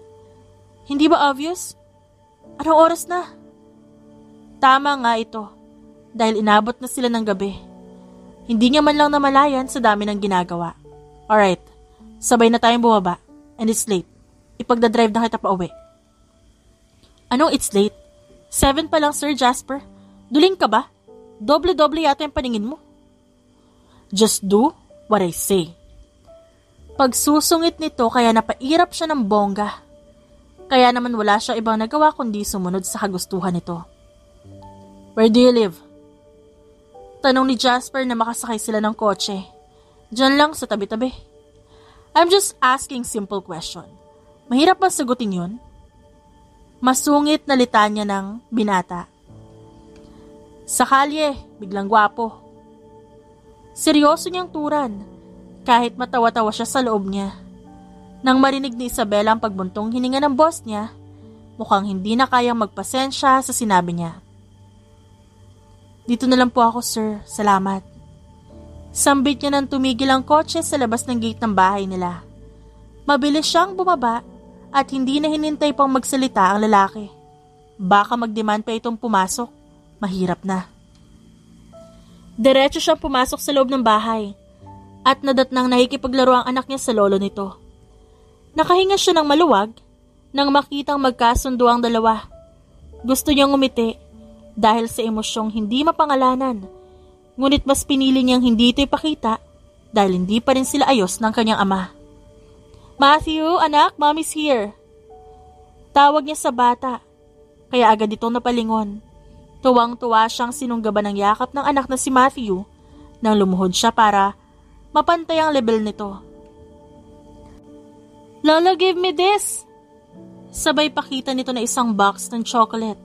Hindi ba obvious? Anong oras na? Tama nga ito, dahil inabot na sila ng gabi. Hindi niya man lang namalayan sa dami ng ginagawa. Alright, sabay na tayong bumaba, and it's late. Ipagdadrive na kita pa uwi. Anong it's late? 7 pa lang, Sir Jasper. Duling ka ba? Doble-doble yata yung paningin mo. Just do what I say. Pagsusungit nito kaya napairap siya ng bongga. Kaya naman wala siya ibang nagawa kundi sumunod sa kagustuhan nito. Where do you live? Tanong ni Jasper na makasakay sila ng kotse. Diyan lang sa tabi-tabi. I'm just asking simple question. Mahirap ba sagutin yun? Masungit na litanya ng binata. Sa kalye, biglang gwapo. Seryoso niyang turan, kahit matawa-tawa siya sa loob niya. Nang marinig ni Isabela ang pagbuntong hininga ng boss niya, mukhang hindi na kayang magpasensya sa sinabi niya. Dito na lang po ako, sir. Salamat. Sambit niya nang tumigil ang kotse sa labas ng gate ng bahay nila. Mabilis siyang bumaba at hindi na hinintay pang magsalita ang lalaki. Baka mag-demand pa itong pumasok. Mahirap na. Diretso siyang pumasok sa loob ng bahay at nadatnang nakikipaglaro ang anak niya sa lolo nito. Nakahinga siya ng maluwag nang makitang magkasundo ang dalawa. Gusto niyang umiti dahil sa emosyong hindi mapangalanan, ngunit mas pinili niyang hindi ito ipakita dahil hindi pa rin sila ayos ng kanyang ama. Matthew, anak, mommy's here. Tawag niya sa bata, kaya agad itong napalingon. Tuwang-tuwa siyang sinunggaban ng yakap ng anak na si Matthew nang lumuhod siya para mapantay ang level nito. Lolo, give me this! Sabay pakita nito na isang box ng chocolate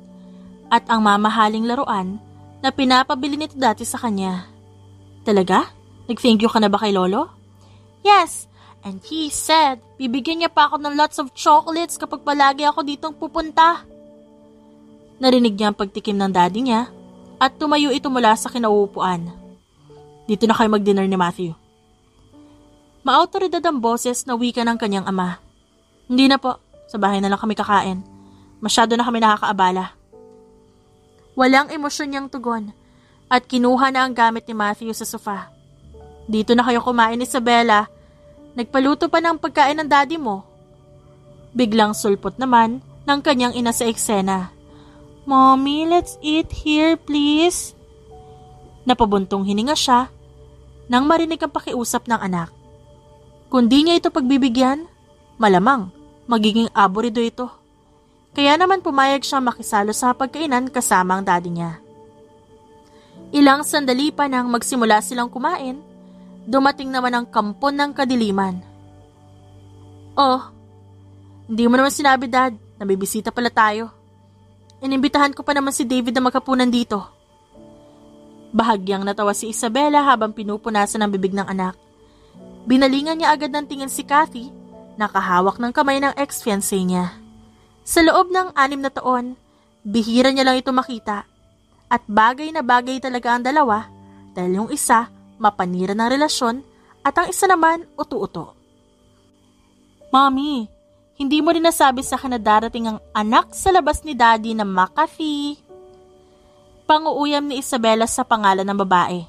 at ang mamahaling laruan na pinapabili nito dati sa kanya. Talaga? Nag-thank you ka na ba kay Lolo? Yes, and he said, bibigyan niya pa ako ng lots of chocolates kapag palagi ako ditong pupunta. Narinig niya ang pagtikim ng daddy niya at tumayo ito mula sa kinauupuan. Dito na kayo mag-dinner ni Matthew. Maautoridad ang boses na wika ng kanyang ama. Hindi na po, sa bahay na lang kami kakain. Masyado na kami nakakaabala. Walang emosyon niyang tugon at kinuha na ang gamit ni Matthew sa sofa. Dito na kayo kumain, Isabela. Nagpaluto pa ng pagkain ng daddy mo. Biglang sulpot naman ng kanyang ina sa eksena. Mommy, let's eat here, please. Napabuntong hininga siya nang marinig ang pakiusap ng anak. Kung di niya ito pagbibigyan, malamang magiging aborido ito. Kaya naman pumayag siya makisalo sa pagkainan kasama ang daddy niya. Ilang sandali pa nang magsimula silang kumain, dumating naman ang kampon ng kadiliman. Oh, hindi mo naman sinabi, Dad, nabibisita pala tayo. Inimbitahan ko pa naman si David na magkapunan dito. Bahagyang natawa si Isabela habang pinupunasan ang bibig ng anak. Binalingan niya agad ng tingin si Kathy, nakahawak ng kamay ng ex-fiancé niya. Sa loob ng 6 na taon, bihira niya lang ito makita. At bagay na bagay talaga ang dalawa dahil yung isa mapanira ng relasyon at ang isa naman utu-uto. Mommy, hindi mo rin nasabi sa akin na darating ang anak sa labas ni Daddy na McAfee. Panguuyam ni Isabela sa pangalan ng babae.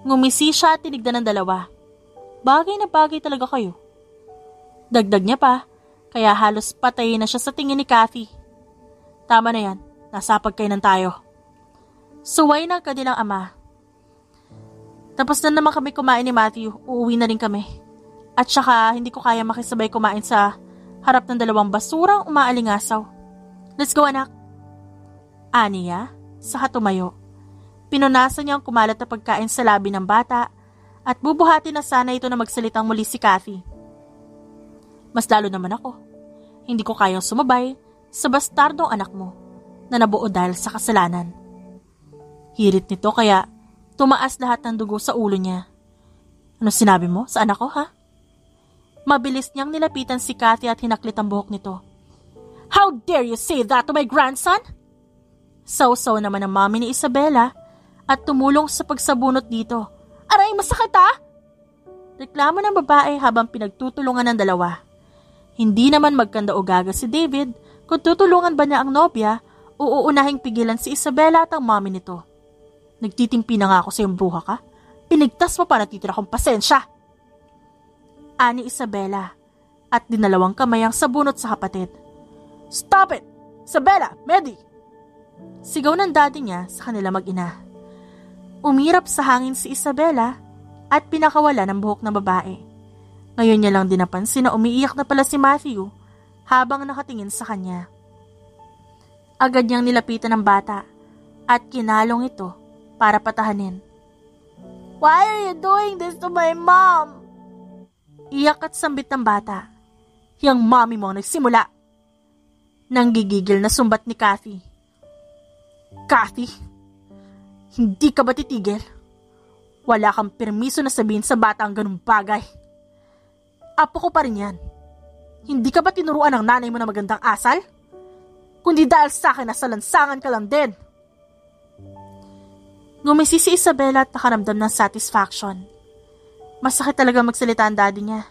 Ngumisi siya at tinignan ng dalawa. Bagay na bagay talaga kayo. Dagdag niya pa, kaya halos patayin na siya sa tingin ni Kathy. Tama na yan, nasa pagkainan tayo. Suway ng kanilang ama. Tapos na naman kami kumain ni Matthew, uuwi na rin kami. At saka hindi ko kaya makisabay kumain sa harap ng 2 basurang umaalingasaw. Let's go, anak. Aniya, saka tumayo. Pinunasan niya ang kumalat na pagkain sa labi ng bata at bubuhati na sana ito na magsalitang muli si Kathy. Mas lalo naman ako. Hindi ko kayang sumabay sa bastardong anak mo na nabuo dahil sa kasalanan. Hirit nito kaya tumaas lahat ng dugo sa ulo niya. Ano sinabi mo sa anak ko, ha? Mabilis niyang nilapitan si Kathy at hinaklit ang buhok nito. How dare you say that to my grandson? Sausaw naman ang mami ni Isabela at tumulong sa pagsabunot dito. Aray, masakit ha? Reklamo ng babae habang pinagtutulungan ng dalawa. Hindi naman magkanda o gaga si David kung tutulungan ba niya ang nobya o uunahing pigilan si Isabela at ang mami nito. Nagtitimpi na nga ako sa iyong bruha ka. Pinigtas mo pa natitira kong pasensya. Ani Isabela at dinalawang kamay ang sabunot sa kapatid. Stop it! Isabela! Medi! Sigaw ng daddy niya sa kanila mag-ina. Umirap sa hangin si Isabela at pinakawala ng buhok ng babae. Ngayon niya lang din napansin na umiiyak na pala si Matthew habang nakatingin sa kanya. Agad niyang nilapitan ng bata at kinalong ito para patahanin. Why are you doing this to my mom? Iyak at sambit ng bata. Yang mommy mo nagsimula. Nanggigigil na sumbat ni Kathy. Kathy, hindi ka ba titigil? Wala kang permiso na sabihin sa bata ang ganung bagay. Apo ko pa rin yan. Hindi ka ba tinuruan ng nanay mo na magandang asal? Kundi dahil sa akin nasa lansangan ka lang din. Ngumisi si Isabela at nakaramdam ng satisfaction. Masakit talaga magsalita ang daddy niya.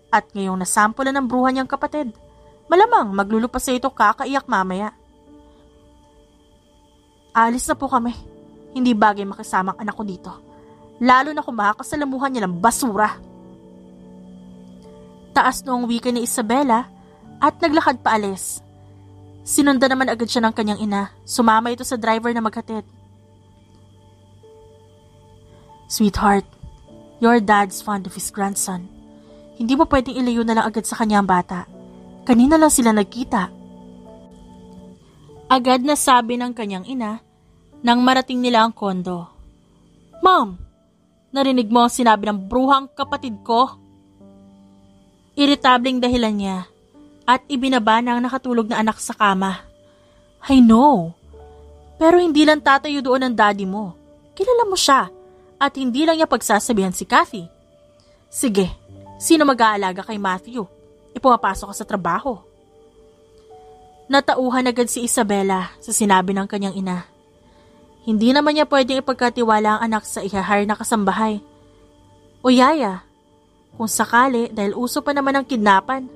At ngayong nasampulan ng bruha niyang kapatid, malamang maglulupa sa ito kakaiyak mamaya. Alis na po kami. Hindi bagay makasama ang anak ko dito. Lalo na kung makakasalamuhan niya ng basura. Taas noong wika ni Isabela at naglakad paalis. Sinundan naman agad siya ng kanyang ina. Sumama ito sa driver na maghatid. Sweetheart, your dad's fond of his grandson. Hindi mo pwedeng ilayo na lang agad sa kanya ang bata. Kanina lang sila nagkita. Agad na sabi ng kanyang ina nang marating nila ang kondo. Mom, narinig mo ang sinabi ng bruhang kapatid ko? Iritableng dahilan niya at ibinaba na ang nakatulog na anak sa kama. I know. Pero hindi lang tatayo doon ang daddy mo. Kilala mo siya at hindi lang niya pagsasabihan si Kathy. Sige, sino mag-aalaga kay Matthew? Ipumapasok ka sa trabaho. Natauhan agad si Isabela sa sinabi ng kanyang ina. Hindi naman niya pwedeng ipagkatiwala ang anak sa ihahire na kasambahay. O yaya, kung sakali dahil uso pa naman ang kidnapan.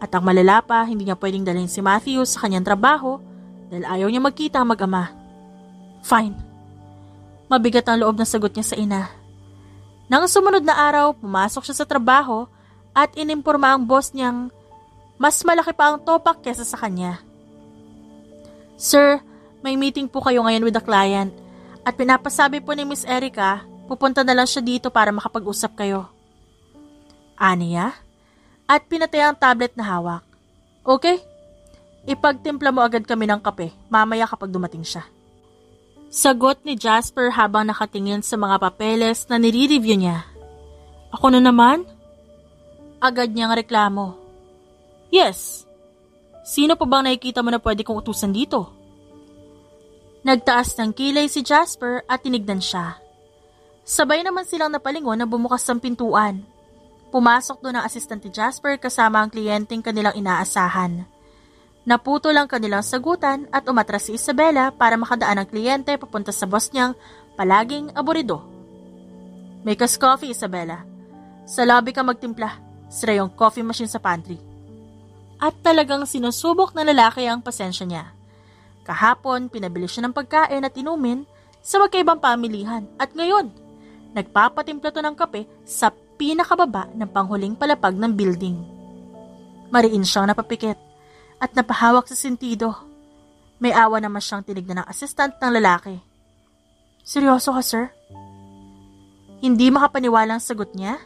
At ang malala pa, hindi niya pwedeng dalhin si Matthew sa kanyang trabaho dahil ayaw niya magkita ang mag-ama. Fine. Mabigat ang loob na sagot niya sa ina. Nang sumunod na araw, pumasok siya sa trabaho at inimporma ang boss niyang mas malaki pa ang topak kesa sa kanya. Sir, may meeting po kayo ngayon with the client at pinapasabi po ni Miss Erica, pupunta na lang siya dito para makapag-usap kayo. Aniya? At pinatay ang tablet na hawak. Okay? Ipagtimpla mo agad kami ng kape, mamaya kapag dumating siya. Sagot ni Jasper habang nakatingin sa mga papeles na nire-review niya. Ako na naman? Agad niyang reklamo. Yes. Sino pa bang nakikita mo na pwede kong utusan dito? Nagtaas ng kilay si Jasper at tinignan siya. Sabay naman silang napalingon na bumukas ang pintuan. Pumasok doon ang assistant ni Jasper kasama ang kliyenteng kanilang inaasahan. Naputo lang kanilang sagutan at umatras si Isabela para makadaan ang kliyente papunta sa boss niyang palaging aburido. Make us coffee, Isabela. Sa lobby ka magtimpla. Sira yung coffee machine sa pantry. At talagang sinusubok na lalaki ang pasensya niya. Kahapon, pinabili siya ng pagkain at inumin sa magkaibang pamilihan. At ngayon, nagpapatimpla to ng kape sa pinakababa ng panghuling palapag ng building. Mariin siyang napapikit at napahawak sa sentido. May awa naman siyang tinignan ng assistant ng lalaki. Seryoso ka, sir? Hindi makapaniwala ang sagot niya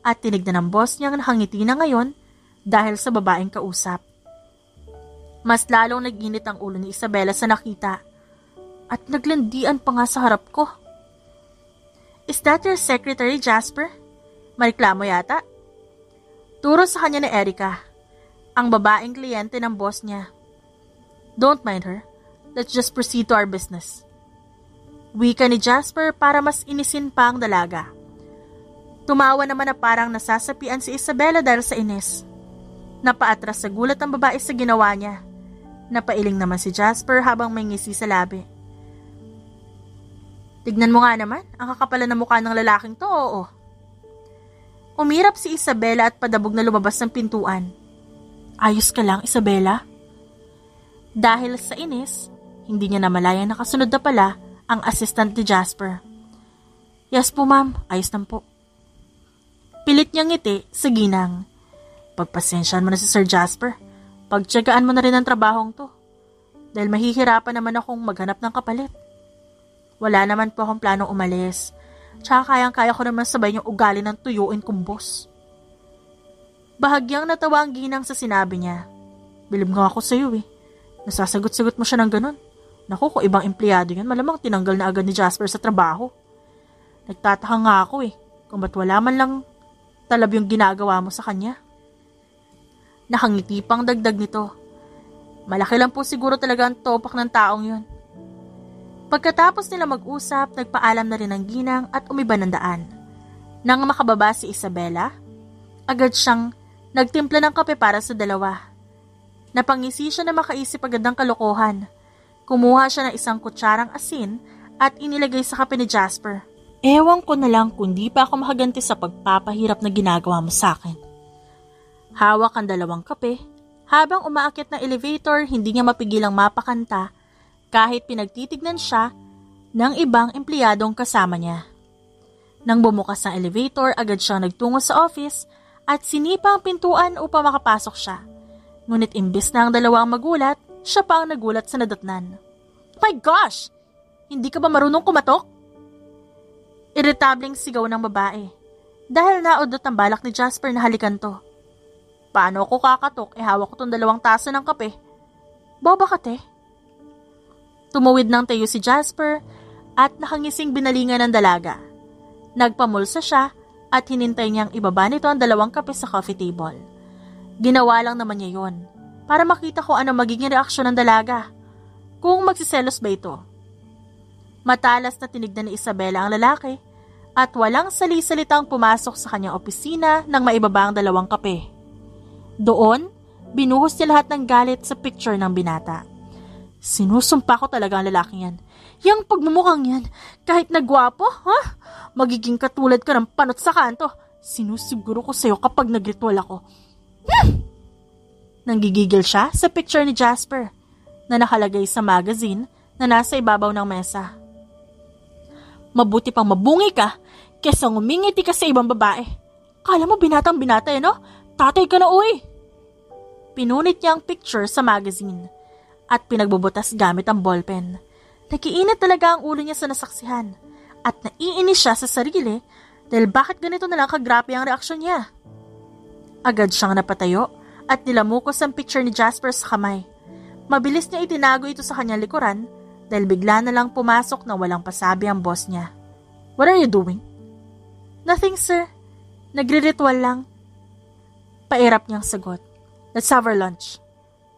at tinignan ng boss niyang nakangiti na ngayon dahil sa babaeng kausap. Mas lalong nag-init ang ulo ni Isabela sa nakita at naglandian pa nga sa harap ko. Is that your secretary, Jasper? Mareklamo yata? Turo sa kanya ni Erica, ang babaeng kliyente ng boss niya. Don't mind her. Let's just proceed to our business. Wika ni Jasper para mas inisin pa ang dalaga. Tumawa naman na parang nasasapian si Isabela dahil sa inis. Napaatras sa gulat ang babae sa ginawa niya. Napailing naman si Jasper habang may ngisi sa labi. Tignan mo nga naman, ang kakapalan na mukha ng lalaking to, oo. Umirap si Isabela at padabog na lumabas ng pintuan. Ayos ka lang, Isabela? Dahil sa inis, hindi niya namalayan na kasunod na pala ang assistant ni Jasper. Yes po ma'am, ayos lang po. Pilit niyang ngiti sa ginang. Pagpasensyahan mo na si Sir Jasper. Pagtiyagaan mo na rin ang trabahong to. Dahil mahihirapan naman akong maghanap ng kapalit. Wala naman po akong planong umalis. Tsaka kayang-kaya ko naman sabay yung ugali ng tuyuin kong boss. Bahagyang natawa ang ginang sa sinabi niya. Bilib nga ako sa iyo eh. Nasasagot-sagot mo siya ng ganun. Naku, kung ibang empleyado yan, malamang tinanggal na agad ni Jasper sa trabaho. Nagtataka nga ako eh, kung ba't wala man lang talab yung ginagawa mo sa kanya. Nakangiti pang dagdag nito. Malaki lang po siguro talaga ang topak ng taong yun. Pagkatapos nila mag-usap, nagpaalam na rin ang ginang at umiba ng daan. Nang makababa si Isabela, agad siyang nagtimpla ng kape para sa dalawa. Napangisi siya na makaisip agad ng kalokohan. Kumuha siya ng isang kutsarang asin at inilagay sa kape ni Jasper. Ewan ko na lang kung di pa ako makaganti sa pagpapahirap na ginagawa mo sa akin. Hawak ang dalawang kape. Habang umaakyat ng elevator, hindi niya mapigilang mapakanta kahit pinagtitignan siya ng ibang empleyadong kasama niya. Nang bumukas ang elevator, agad siyang nagtungo sa office at sinipa ang pintuan upang makapasok siya. Ngunit imbis na ang dalawang magulat, siya pa ang nagulat sa nadatnan. My gosh! Hindi ka ba marunong kumatok? Irritabling sigaw ng babae dahil naudot ang balak ni Jasper na halikan to. Paano ako kakatok? Hawak ko tong 2 tasa ng kape. Boba ka, te. Tumuwid ng tayo si Jasper at nakangising binalingan ng dalaga. Nagpamulsa siya at hinintay niyang ibaba nito ang 2 kape sa coffee table. Ginawa lang naman niya yon para makita ko ano magiging reaksyon ng dalaga. kung magsiselos ba ito. Matalas na tinignan ni Isabela ang lalaki at walang sali-salitang pumasok sa kanyang opisina nang maibaba ang 2 kape. Doon, binuhos niya lahat ng galit sa picture ng binata. Sinusumpa ko talaga ang lalaking yan. Yang pagmumukhang yan, kahit nagwapo, ha? Magiging katulad ka ng panot sa kanto. Sinusiguro ko sa'yo kapag nagritual ako. Nanggigigil siya sa picture ni Jasper na nakalagay sa magazine na nasa ibabaw ng mesa. Mabuti pang mabungi ka kesa ngumingiti ka sa ibang babae. Kala mo binatang binata no? Tatay ka na uy! Pinunit niya ang picture sa magazine at pinagbubutas gamit ang ballpen. Nakiinit talaga ang ulo niya sa nasaksihan at naiinis siya sa sarili dahil bakit ganito na lang kagrabe ang reaksyon niya. Agad siyang napatayo at nilamukos ang picture ni Jasper sa kamay. Mabilis niya itinago ito sa kanyang likuran dahil bigla na lang pumasok na walang pasabi ang boss niya. What are you doing? Nothing, sir. Nagre-ritual lang. Pairap niyang sagot. Let's have our lunch.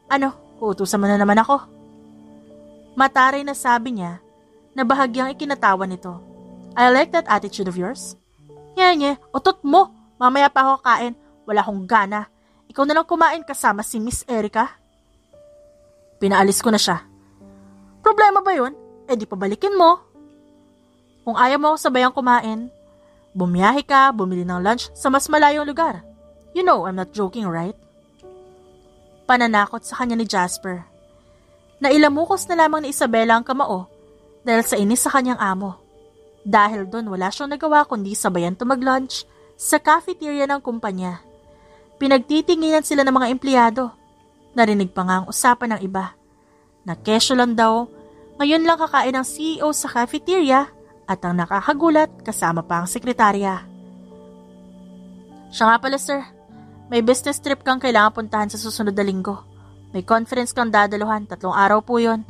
Ano, uutusan mo na naman ako? Mataray na sabi niya na bahagyang ikinatawa nito. I like that attitude of yours. Nye, utot mo. Mamaya pa ako kain. Wala akong gana. Ikaw na lang kumain kasama si Miss Erica. Pinaalis ko na siya. Problema ba yun? Eh di pabalikin mo. Kung ayaw mo ako sabayang kumain, bumiyahe ka, bumili ng lunch sa mas malayong lugar. You know I'm not joking, right? Pananakot sa kanya ni Jasper. Nailamukos na lamang ni Isabela ang kamao dahil sa inis sa kanyang amo. Dahil doon wala siyang nagawa kundi sabayan to mag-lunch sa cafeteria ng kumpanya. Pinagtitinginan sila ng mga empleyado. Narinig pa nga ang usapan ng iba. Na kesyo lang daw, ngayon lang kakain ang CEO sa cafeteria at ang nakakagulat kasama pa ang sekretarya. Siya nga pala sir, may business trip kang kailangan puntahan sa susunod na linggo. May conference kang dadaluhan, 3 araw po yon.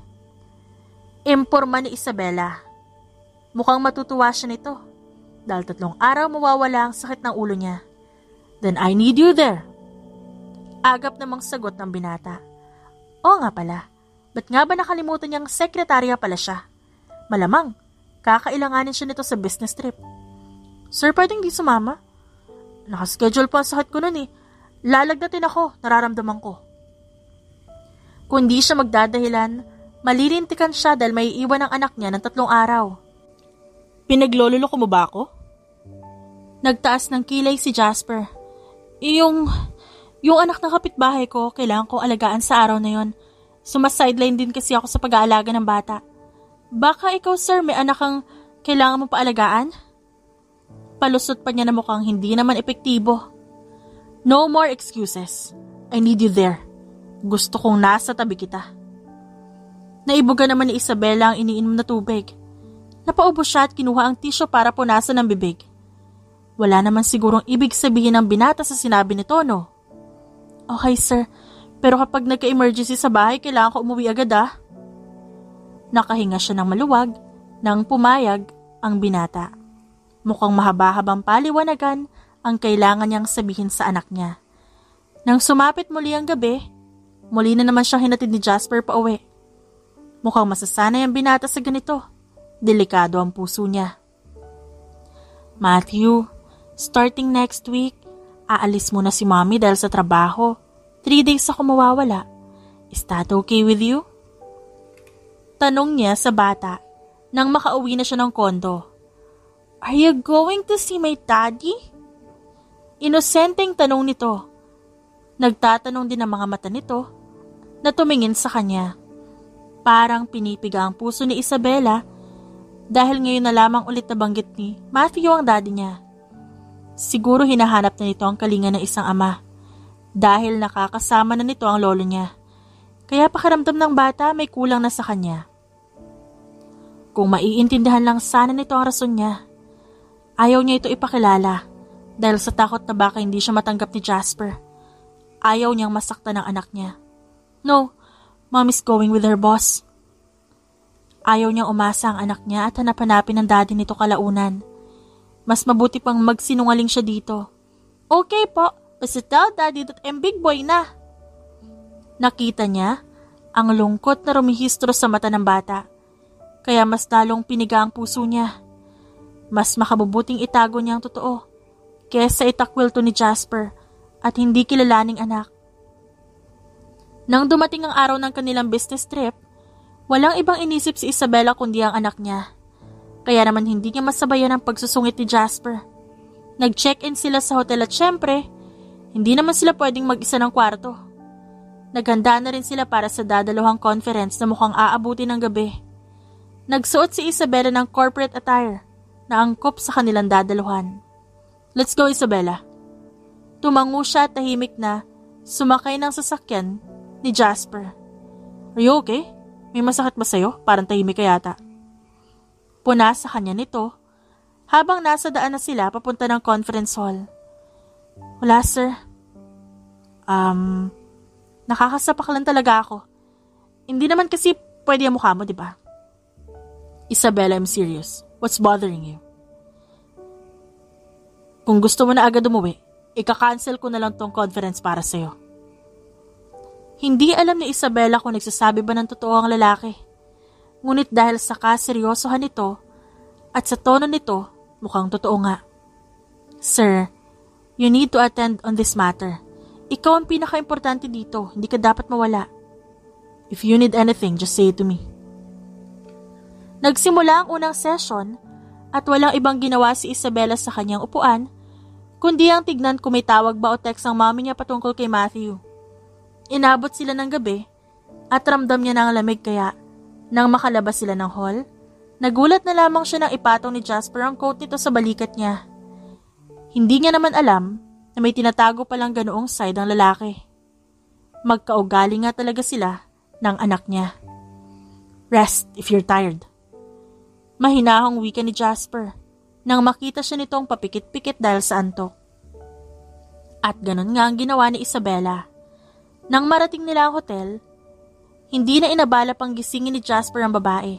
Imporma ni Isabela. Mukhang matutuwa siya nito dahil 3 araw mawawala ang sakit ng ulo niya. Then I need you there. Agap namang sagot ng binata. Oo nga pala, ba't nga ba nakalimutan niyang sekretarya pala siya? Malamang, kakailanganin siya nito sa business trip. Sir, pwedeng di sumama? Nakaschedule po ang sakit ko nun eh. Lalagnatin ako, nararamdaman ko. Kung di siya magdadahilan, malilintikan siya dahil may iwan ang anak niya ng 3 araw. Pinaglololoko mo ba ako? Nagtaas ng kilay si Jasper. Yung anak ng kapitbahay ko, kailangan ko alagaan sa araw na yon. Sumasideline din kasi ako sa pag-aalaga ng bata. Baka ikaw sir, may anak kang kailangan mo paalagaan? Palusot pa niya na mukhang hindi naman epektibo. No more excuses. I need you there. Gusto kong nasa tabi kita. Naibuga naman ni Isabela ang iniinom na tubig. Napaubos siya at kinuha ang tisyo para punasan ng bibig. Wala naman sigurong ibig sabihin ng binata sa sinabi ni Tono. Okay sir, pero kapag nagka-emergency sa bahay, kailangan ko umuwi agad ah. Nakahinga siya ng maluwag nang pumayag ang binata. Mukhang mahaba-habang paliwanagan ang kailangan niyang sabihin sa anak niya. Nang sumapit muli ang gabi, muli na naman siyang hinatid ni Jasper pa uwi. Mukhang masasanay ang binata sa ganito. Delikado ang puso niya. Matthew, starting next week, aalis muna si mommy dahil sa trabaho. 3 days ako mawawala. Is that okay with you? Tanong niya sa bata nang makauwi na siya ng kondo. Are you going to see my daddy? Inosenteng tanong nito. Nagtatanong din ang mga mata nito na tumingin sa kanya. Parang pinipiga ang puso ni Isabela dahil ngayon na lamang ulit nabanggit ni Matthew ang daddy niya. Siguro hinahanap na nito ang kalinga ng isang ama dahil nakakasama na nito ang lolo niya. Kaya pakiramdam ng bata may kulang na sa kanya. Kung maiintindihan lang sana nito ang rason niya, ayaw niya ito ipakilala dahil sa takot na baka hindi siya matanggap ni Jasper. Ayaw niyang masaktan ng anak niya. No, Mom is going with her boss. Ayaw niyang umasa ang anak niya at hanap-hanapin ang daddy nito kalaunan. Mas mabuti pang magsinungaling siya dito. Okay po, basta tell daddy that I'm big boy na. Nakita niya Ang lungkot na rumihistro sa mata ng bata, kaya mas lalong piniga ang puso niya. Mas makabubuting itago niya ang totoo, kesa itakwil to ni Jasper at hindi kilalaning anak. Nang dumating ang araw ng kanilang business trip, walang ibang inisip si Isabela kundi ang anak niya. Kaya naman hindi niya masabayan ang pagsusungit ni Jasper. Nag-check-in sila sa hotel at syempre, hindi naman sila pwedeng mag-isa ng kwarto. Naghanda na rin sila para sa dadalawang conference na mukhang aabuti ng gabi. Nagsuot si Isabela ng corporate attire na angkop sa kanilang dadaluhan. "Let's go, Isabela." Tumango siya at tahimik na sumakay ng sasakyan ni Jasper. "Are you okay? May masakit ba sa'yo? Parang tahimik ka yata." Puna sa kanya nito habang nasa daan na sila papunta ng conference hall. "Wala, sir. Nakakasapak lang talaga ako. Hindi naman kasi pwede ang mukha mo, di ba?" "Isabela, I'm serious. What's bothering you?" "Kung gusto mo na agad umuwi, ika-cancel ko na lang tong conference para sa'yo." Hindi alam ni Isabela kung nagsasabi ba ng totoo ang lalaki. Ngunit dahil sa kaseryosohan nito at sa tono nito, mukhang totoo nga. "Sir, you need to attend on this matter. Ikaw ang pinaka-importante dito, hindi ka dapat mawala. If you need anything, just say it to me." Nagsimula ang unang session at walang ibang ginawa si Isabela sa kanyang upuan, kundi ang tignan kung may tawag ba o text ang mami niya patungkol kay Matthew. Inabot sila ng gabi at ramdam niya ng lamig kaya nang makalabas sila ng hall, nagulat na lamang siya nang ipatong ni Jasper ang coat nito sa balikat niya. Hindi niya naman alam na may tinatago palang ganoong side ang lalaki. Magkaugali nga talaga sila ng anak niya. "Rest if you're tired." Mahinahong wika ni Jasper nang makita siya nitong papikit-pikit dahil sa antok. At ganun nga ang ginawa ni Isabela. Nang marating nila ang hotel, hindi na inabala pang gisingin ni Jasper ang babae.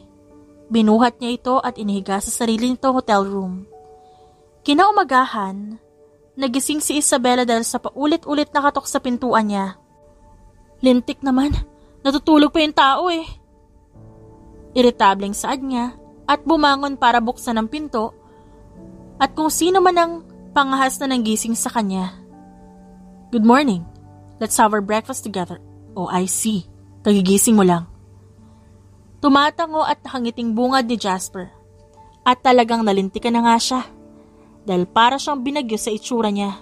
Binuhat niya ito at inihiga sa sarili nitong hotel room. Kinaumagahan, nagising si Isabela dahil sa paulit-ulit na katok sa pintuan niya. "Lintik naman, natutulog pa yung tao eh." Iritableng saad niya at bumangon para buksan ang pinto at kung sino man ang pangahas na nanggising sa kanya. "Good morning. Let's have our breakfast together." "Oh, I see. Kagigising mo lang." Tumatango at nakangiting bungad ni Jasper. At talagang nalintikan na nga siya. Dahil para siyang binagyo sa itsura niya.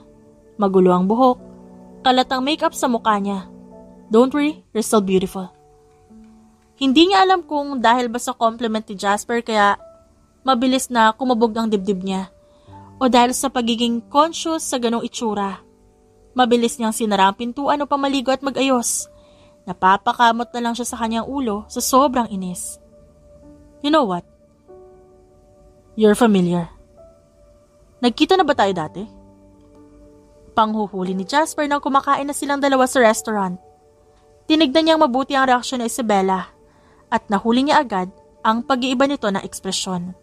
Magulo ang buhok, kalatang makeup sa mukha niya. "Don't worry, you're still beautiful." Hindi niya alam kung dahil ba sa compliment ni Jasper kaya mabilis na kumabog ang dibdib niya. O dahil sa pagiging conscious sa ganong itsura. Mabilis niyang sinara ang pintuan upang maligo at mag-ayos. Napapakamot na lang siya sa kanyang ulo sa sobrang inis. "You know what? You're familiar. Nagkita na ba tayo dati?" Panghuhuli ni Jasper nang kumakain na silang dalawa sa restaurant. Tinignan niyang mabuti ang reaksyon ni Isabela at nahuli niya agad ang pag-iiba nito na ekspresyon.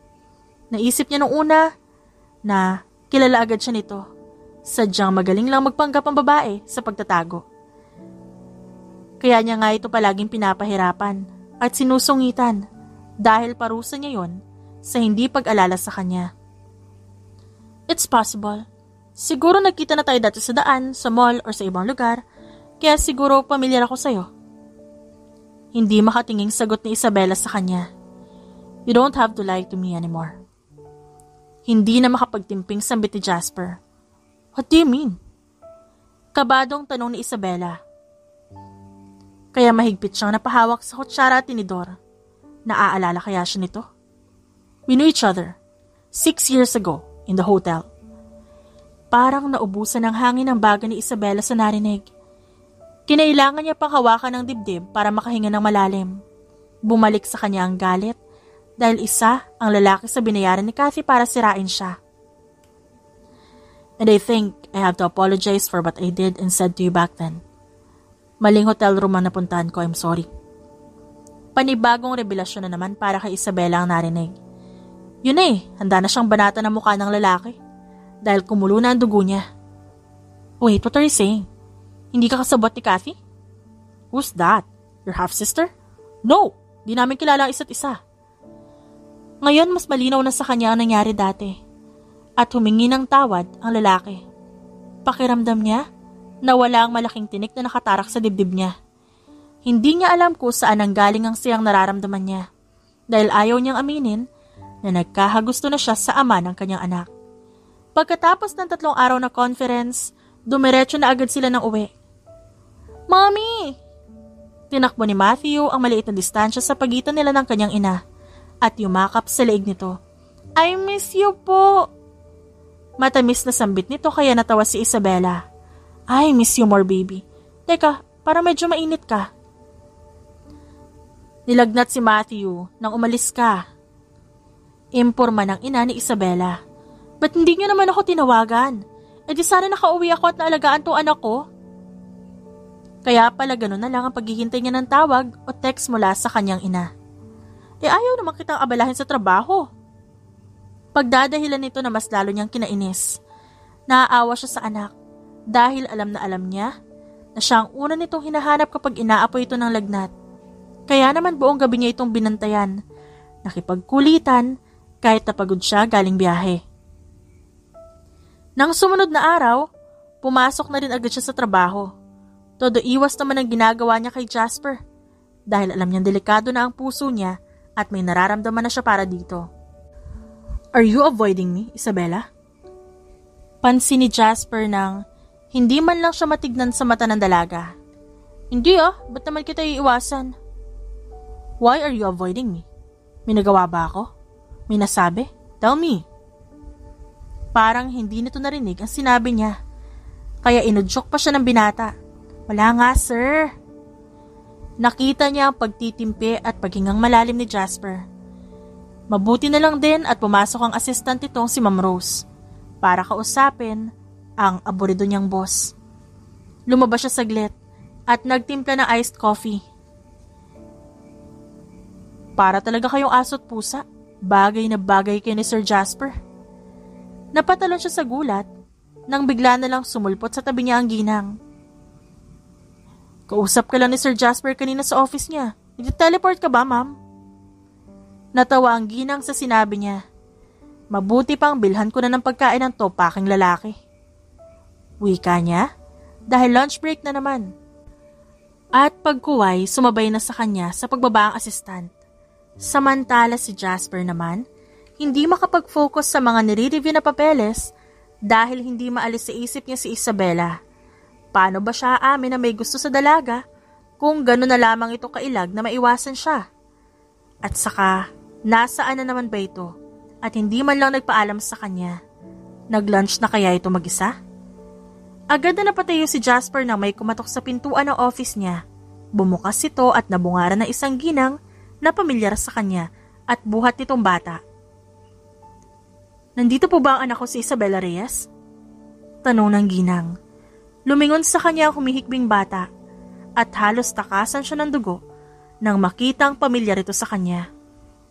Naisip niya nung una na kilala agad siya nito. Sadyang magaling lang magpanggap ang babae sa pagtatago. Kaya niya nga ito palaging pinapahirapan at sinusungitan dahil parusa niya yon sa hindi pag-alala sa kanya. "It's possible. Siguro nagkita na tayo dati sa daan, sa mall or sa ibang lugar, kaya siguro pamilyar ako sa'yo." Hindi makatinging sagot ni Isabela sa kanya. "You don't have to lie to me anymore." Hindi na makapagtimping sambit ni Jasper. "What do you mean?" Kabadong tanong ni Isabela. Kaya mahigpit siyang napahawak sa kutsara at tinidor. Naaalala kaya siya nito? "We knew each other 6 years ago in the hotel." Parang naubusan ng hangin ang baga ni Isabela sa narinig. Kinailangan niya pang hawakan ng dibdib para makahinga ng malalim. Bumalik sa kanya ang galit dahil isa ang lalaki sa binayaran ni Kathy para sirain siya. "And I think I have to apologize for what I did and said to you back then. Maling hotel room ang napuntahan ko, I'm sorry." Panibagong revelasyon na naman para kay Isabela ang narinig. Yun na handa na siyang banata ng mukha ng lalaki dahil kumulo na ang dugo niya. "Wait, what are you saying? Hindi ka kasabot ni Kathy?" "Who's that? Your half-sister? No, di namin kilala ang isa't isa. Ngayon mas malinaw na sa kanya ang nangyari dati. At humingi ng tawad ang lalaki. Pakiramdam niya na wala ang malaking tinik na nakatarak sa dibdib niya. Hindi niya alam kung saan nanggaling ang siyang nararamdaman niya. Dahil ayaw niyang aminin na nagkahagusto na siya sa ama ng kanyang anak. Pagkatapos ng 3 araw na conference, dumiretso na agad sila ng uwi. Mommy! Tinakbo ni Matthew ang maliit na distansya sa pagitan nila ng kanyang ina at yumakap sa leeg nito. I miss you po! Matamis na sambit nito kaya natawa si Isabela. I miss you more, baby. Teka, para medyo mainit ka. Nilagnat si Matthew nang umalis ka. Imporma ng ina ni Isabela. Ba't hindi niyo naman ako tinawagan? E di sana nakauwi ako at naalagaan to anak ko. Kaya pala ganun na lang ang paghihintay niya ng tawag o text mula sa kanyang ina. E ayaw naman kitang abalahin sa trabaho. Pagdadahilan nito na mas lalo niyang kinainis. Naaawa siya sa anak dahil alam na alam niya na siya ang una nitong hinahanap kapag inaapoy ito ng lagnat. Kaya naman buong gabi niya itong binantayan. Nakipagkulitan kahit napagod siya galing biyahe. Nang sumunod na araw, pumasok na rin agad siya sa trabaho. Todo iwas naman ang ginagawa niya kay Jasper dahil alam niyang delikado na ang puso niya at may nararamdaman na siya para dito. Are you avoiding me, Isabela? Pansin ni Jasper nang hindi man lang siya matignan sa mata ng dalaga. Hindi ba't naman kita iiwasan? Why are you avoiding me? May nagawa ba ako? May nasabi? Tell me. Parang hindi nito narinig ang sinabi niya. Kaya inudyok pa siya ng binata. Wala nga, sir. Nakita niya ang pagtitimpi at paghingang malalim ni Jasper. Mabuti na lang din at pumasok ang assistant itong si Ma'am Rose para kausapin ang aburido niyang boss. Lumabas siya saglit at nagtimpla ng iced coffee. Para talaga kayong aso't pusa. Bagay na bagay kayo ni Sir Jasper. Napatalon siya sa gulat nang bigla na lang sumulpot sa tabi niya ang ginang. Kausap ka lang ni Sir Jasper kanina sa office niya. Nag-teleport ka ba, ma'am? Natawa ang ginang sa sinabi niya. Mabuti pang bilhan ko na ng pagkain ng topaking lalaki. Wika niya dahil lunch break na naman. At pagkuway, sumabay na sa kanya sa pagbaba ang asistant. Samantala si Jasper naman, hindi makapag-focus sa mga nire-review na papeles dahil hindi maalis sa isip niya si Isabela. Paano ba siya aamin na may gusto sa dalaga kung gano'n na lamang ito kailag na maiwasan siya? At saka, nasaan na naman ba ito at hindi man lang nagpaalam sa kanya? Nag-lunch na kaya ito mag-isa? Agad na napatayo si Jasper nang may kumatok sa pintuan ng office niya. Bumukas ito at nabungaran ng isang ginang na pamilyar sa kanya at buhat nitong bata. Nandito po ba ang anak ko si Isabela Reyes? Tanong ng ginang. Lumingon sa kanya ang humihikbing bata at halos takasan siya ng dugo nang makita ang pamilyar ito sa kanya.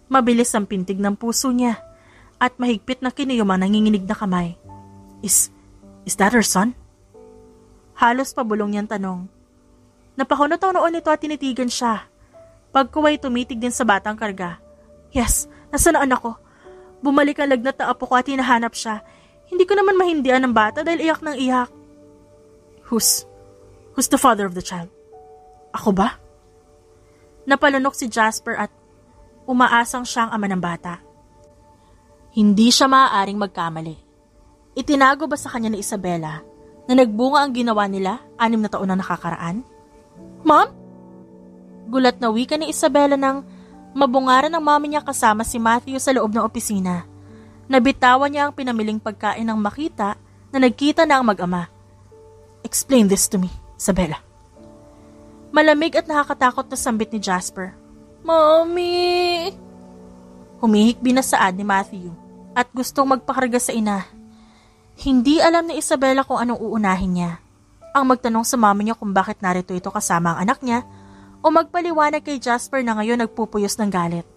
Mabilis ang pintig ng puso niya at mahigpit na kiniyom ang nanginginig na kamay. Is that her son? Halos pabulong niyang tanong. Napahunot ang noon nito at tinitigan siya. Pagkuway tumitig din sa batang karga. Yes, nasa na anak ko? Bumalik ang lagnat na apo ko at hinahanap siya. Hindi ko naman mahindian ng bata dahil iyak ng iyak. Who's the father of the child? Ako ba? Napalunok si Jasper at umaasang siyang ama ng bata. Hindi siya maaaring magkamali. Itinago ba sa kanya ni Isabela na nagbunga ang ginawa nila 6 na taon na nakakaraan? Ma'am? Gulat na wika ni Isabela nang mabungaran ng mami niya kasama si Matthew sa loob ng opisina. Nabitawan niya ang pinamiling pagkain nang makita na nagkita na ang mag-ama. Explain this to me, Isabela. Malamig at nakakatakot na sambit ni Jasper. Mommy! Humihikbi na saad ni Matthew at gustong magpakarga sa ina. Hindi alam ni Isabela kung anong uunahin niya. Ang magtanong sa mami niya kung bakit narito ito kasama ang anak niya o magpaliwanag kay Jasper na ngayon nagpupuyos ng galit.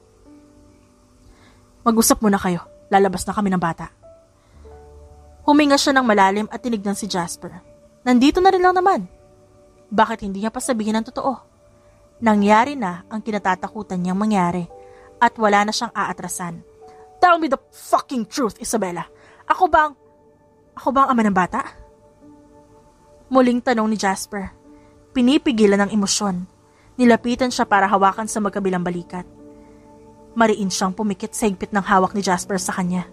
Mag-usap muna kayo. Lalabas na kami ng bata. Huminga siya ng malalim at tinignan si Jasper. Nandito na rin lang naman. Bakit hindi niya pa sabihin ang totoo? Nangyari na ang kinatatakutan niyang mangyari at wala na siyang aatrasan. Tell me the fucking truth, Isabela. Ako ba ang ama ng bata? Muling tanong ni Jasper. Pinipigilan ng emosyon. Nilapitan siya para hawakan sa magkabilang balikat. Mariin siyang pumikit sa higpit ng hawak ni Jasper sa kanya.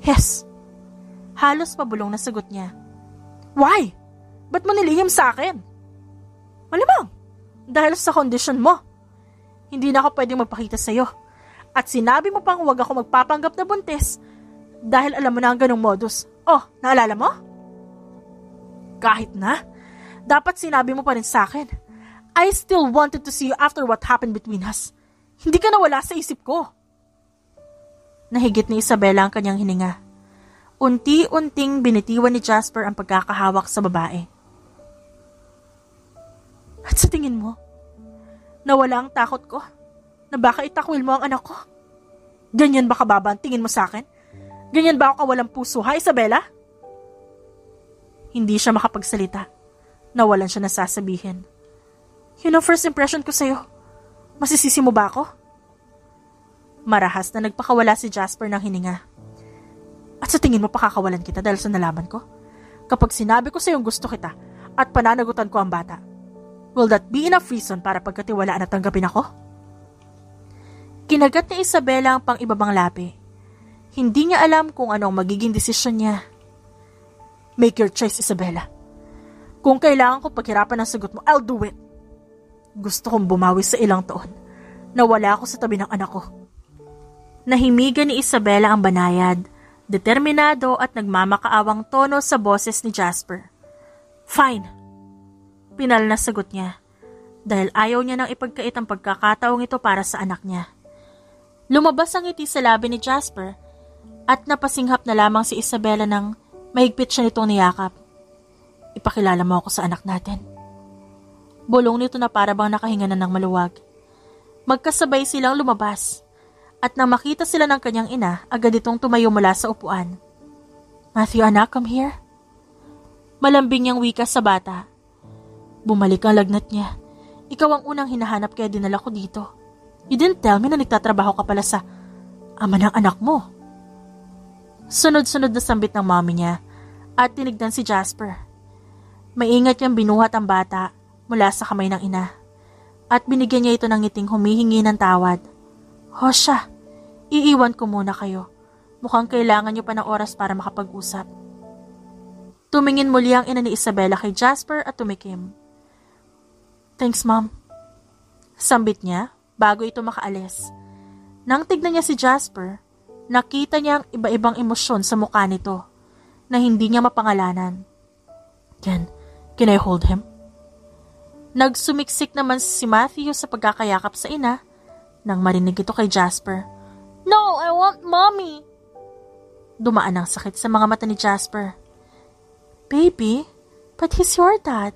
Yes. Halos pabulong na sagot niya. Why? Ba't mo nilihim sa akin? Malamang, dahil sa kondisyon mo. Hindi na ako pwedeng magpakita sa'yo. At sinabi mo pang huwag ako magpapanggap na buntis dahil alam mo na ang ganong modus. Oh, naalala mo? Kahit na, dapat sinabi mo pa rin sa akin. I still wanted to see you after what happened between us. Hindi ka nawala sa isip ko. Nahigit ni Isabela ang kanyang hininga. Unti-unting binitiwan ni Jasper ang pagkakahawak sa babae. At sa tingin mo, nawala ang takot ko na baka itakwil mo ang anak ko? Ganyan ba kababa ang tingin mo sa akin? Ganyan ba ako kawalang puso, ha, Isabela? Hindi siya makapagsalita. Nawalan siya na sasabihin. Yun ang first impression ko sa'yo. Masisisi mo ba ako? Marahas na nagpakawala si Jasper ng hininga. At sa tingin mo pakakawalan kita dahil sa nalaman ko? Kapag sinabi ko sa'yo gusto kita at pananagutan ko ang bata, will that be enough reason para pagkatiwalaan at tanggapin ako? Kinagat ni Isabela ang pang-ibabang labi. Hindi niya alam kung ano ang magiging desisyon niya. Make your choice, Isabela. Kung kailangan ko paghirapan ang sagot mo, I'll do it. Gusto kong bumawi sa ilang taon na wala ako sa tabi ng anak ko. Nahimigan ni Isabela ang banayad, determinado at nagmamakaawang tono sa boses ni Jasper. Fine. Pinal na sagot niya dahil ayaw niya nang ipagkait ang pagkakataong ito para sa anak niya. Lumabas ang ngiti sa labi ni Jasper at napasinghap na lamang si Isabela nang mahigpit siya nitong niyakap. Ipakilala mo ako sa anak natin. Bulong nito na para bang nakahinga na ng maluwag. Magkasabay silang lumabas at nang makita sila ng kanyang ina, agad itong tumayo mula sa upuan. Matthew, anak, come here. Malambing niyang wika sa bata. Bumalik ang lagnat niya. Ikaw ang unang hinahanap kaya dinala ko dito. You didn't tell me na nagtatrabaho ka pala sa ama ng anak mo. Sunod-sunod na sambit ng mommy niya at tinignan si Jasper. Maingat niyang binuhat ang bata mula sa kamay ng ina at binigyan niya ito ng ngiting humihingi ng tawad. Hosha, iiwan ko muna kayo. Mukhang kailangan niyo pa ng oras para makapag-usap. Tumingin muli ang ina ni Isabela kay Jasper at tumikim. Thanks, Mom. Sambit niya bago ito makaalis. Nang tignan niya si Jasper, nakita niya ang iba-ibang emosyon sa mukha nito na hindi niya mapangalanan. Can I hold him? Nagsumiksik naman si Matthew sa pagkakayakap sa ina nang marinig ito kay Jasper. No, I want mommy! Dumaan ang sakit sa mga mata ni Jasper. Baby, but he's your dad.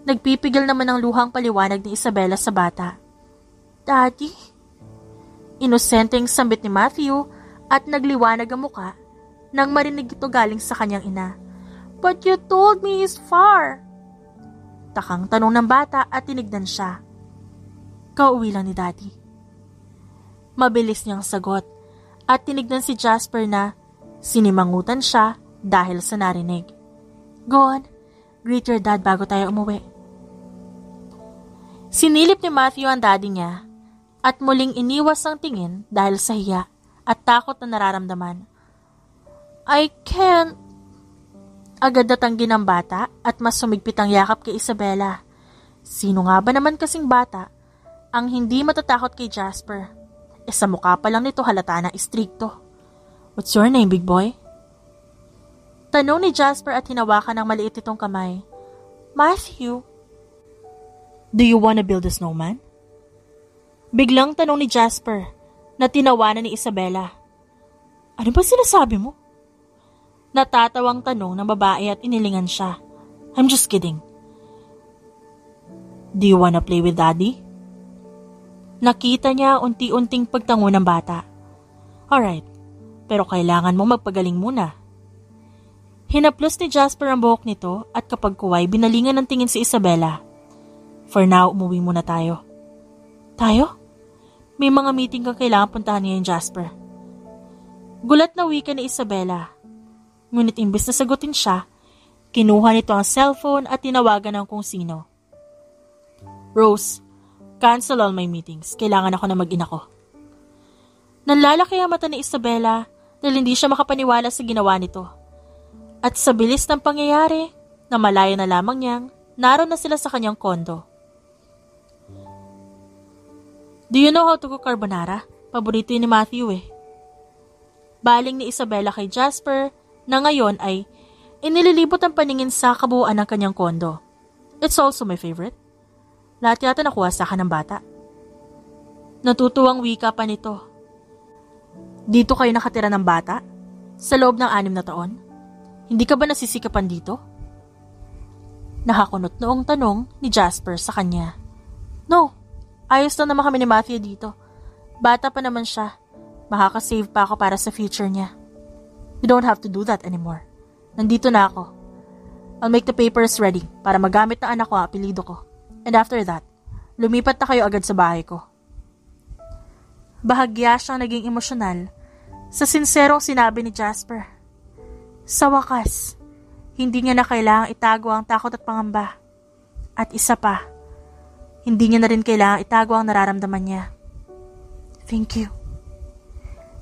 Nagpipigil naman ang luhang paliwanag ni Isabela sa bata. Daddy? Inosenteng sambit ni Matthew at nagliwanag ang muka nang marinig ito galing sa kanyang ina. But you told me he's far. Takang tanong ng bata at tinignan siya. Kauwi lang ni Daddy. Mabilis niyang sagot at tinignan si Jasper na sinimangutan siya dahil sa narinig. Go on, greet your dad bago tayo umuwi. Sinilip ni Matthew ang daddy niya at muling iniwas ang tingin dahil sa hiya at takot na nararamdaman. I can't. Agad natanggi ng bata at mas sumigpit ang yakap kay Isabela. Sino nga ba naman kasing bata ang hindi matatakot kay Jasper? Sa mukha pa lang nito halata na istrikto. What's your name, big boy? Tanong ni Jasper at hinawakan ng maliit itong kamay. Matthew. Do you wanna build a snowman? Biglang tanong ni Jasper na tinawanan ni Isabela. Ano ba sinasabi mo? Natatawang tanong ng babae at inilingan siya. I'm just kidding. Do you wanna play with Daddy? Nakita niya unti-unting pagtango ng bata. Alright, pero kailangan mo magpagaling muna. Hinaplos ni Jasper ang buhok nito at kapag kuway binalingan ng tingin si Isabela. For now, umuwi muna tayo. Tayo? May mga meeting kang kailangan puntahan ngayon, Jasper. Gulat na wika ni Isabela. Ngunit imbes na sagutin siya, kinuha nito ang cellphone at tinawagan ng kung sino. Rose, cancel all my meetings. Kailangan ako na mag-ina ko. Nanlalaki ang mata ni Isabela dahil hindi siya makapaniwala sa ginawa nito. At sa bilis ng pangyayari, na malaya na lamang niyang naroon na sila sa kanyang kondo. Do you know how to cook carbonara? Paborito yun ni Matthew eh. Baling ni Isabela kay Jasper na ngayon ay inililibot ang paningin sa kabuuan ng kanyang kondo. It's also my favorite. Lahat yata nakuha sa akin ng bata. Natutuwang wika pa nito. Dito kayo nakatira ng bata? Sa loob ng 6 na taon? Hindi ka ba nasisikapan dito? Nakakunot noong tanong ni Jasper sa kanya. No, ayos lang naman kami ni Matthew dito. Bata pa naman siya. Makakasave pa ako para sa future niya. You don't have to do that anymore. Nandito na ako. I'll make the papers ready para magamit ng anak ko ang apelido ko. And after that, lumipat na kayo agad sa bahay ko. Bahagya siyang naging emosyonal sa sinserong sinabi ni Jasper. Sa wakas, hindi niya na kailangang itago ang takot at pangamba. At isa pa, hindi niya na rin kailangang itago ang nararamdaman niya. Thank you.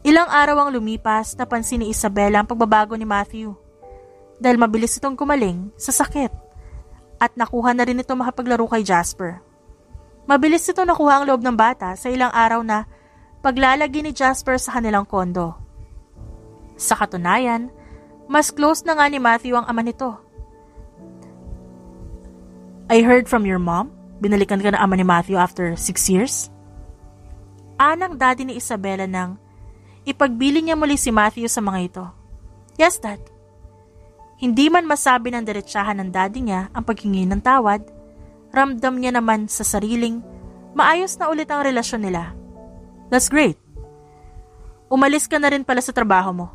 Ilang araw ang lumipas, napansin ni Isabela ang pagbabago ni Matthew. Dahil mabilis itong gumaling sa sakit. At nakuha na rin ito makapaglaro kay Jasper. Mabilis ito nakuha ang loob ng bata sa ilang araw na paglalagi ni Jasper sa kanilang kondo. Sa katunayan, mas close na nga ni Matthew ang ama nito. I heard from your mom? Binalikan ka na ama ni Matthew after 6 years? Anang daddy ni Isabela nang ipagbili niya muli si Matthew sa mga ito. Yes, Dad. Hindi man masabi ng diretsahan ng daddy niya ang paghingi ng tawad, ramdam niya naman sa sariling maayos na ulit ang relasyon nila. That's great. Umalis ka na rin pala sa trabaho mo.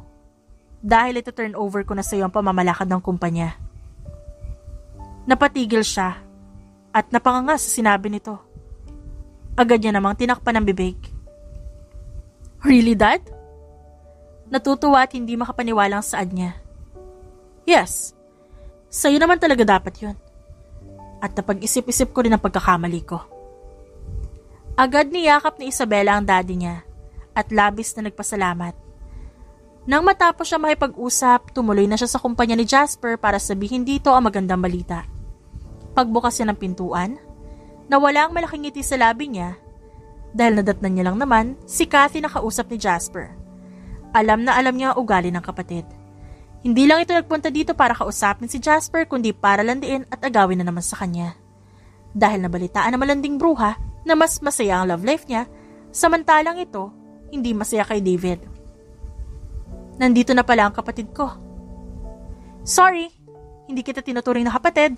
Dahil ito turn over ko na sa iyo ang pamamalakad ng kumpanya. Napatigil siya at napanganga sa sinabi nito. Agad niya namang tinakpan ng bibig. Really, Dad? Natutuwa at hindi makapaniwala ang saad niya. Yes, sa'yo naman talaga dapat yun. At napag-isip-isip ko rin ang pagkakamali ko. Agad niyakap ni Isabela ang daddy niya at labis na nagpasalamat. Nang matapos siya makipag-usap, tumuloy na siya sa kumpanya ni Jasper para sabihin dito ang magandang balita. Pagbukas niya ng pintuan, nawala ang malaking ngiti sa labi niya dahil nadatnan niya lang naman si Kathy na kausap ni Jasper. Alam na alam niya ang ugali ng kapatid. Hindi lang ito nagpunta dito para kausapin si Jasper kundi para landiin at agawin na naman sa kanya. Dahil nabalitaan ng malanding bruha na mas masaya ang love life niya, samantalang ito hindi masaya kay David. Nandito na pala ang kapatid ko. Sorry, hindi kita tinuturing na kapatid.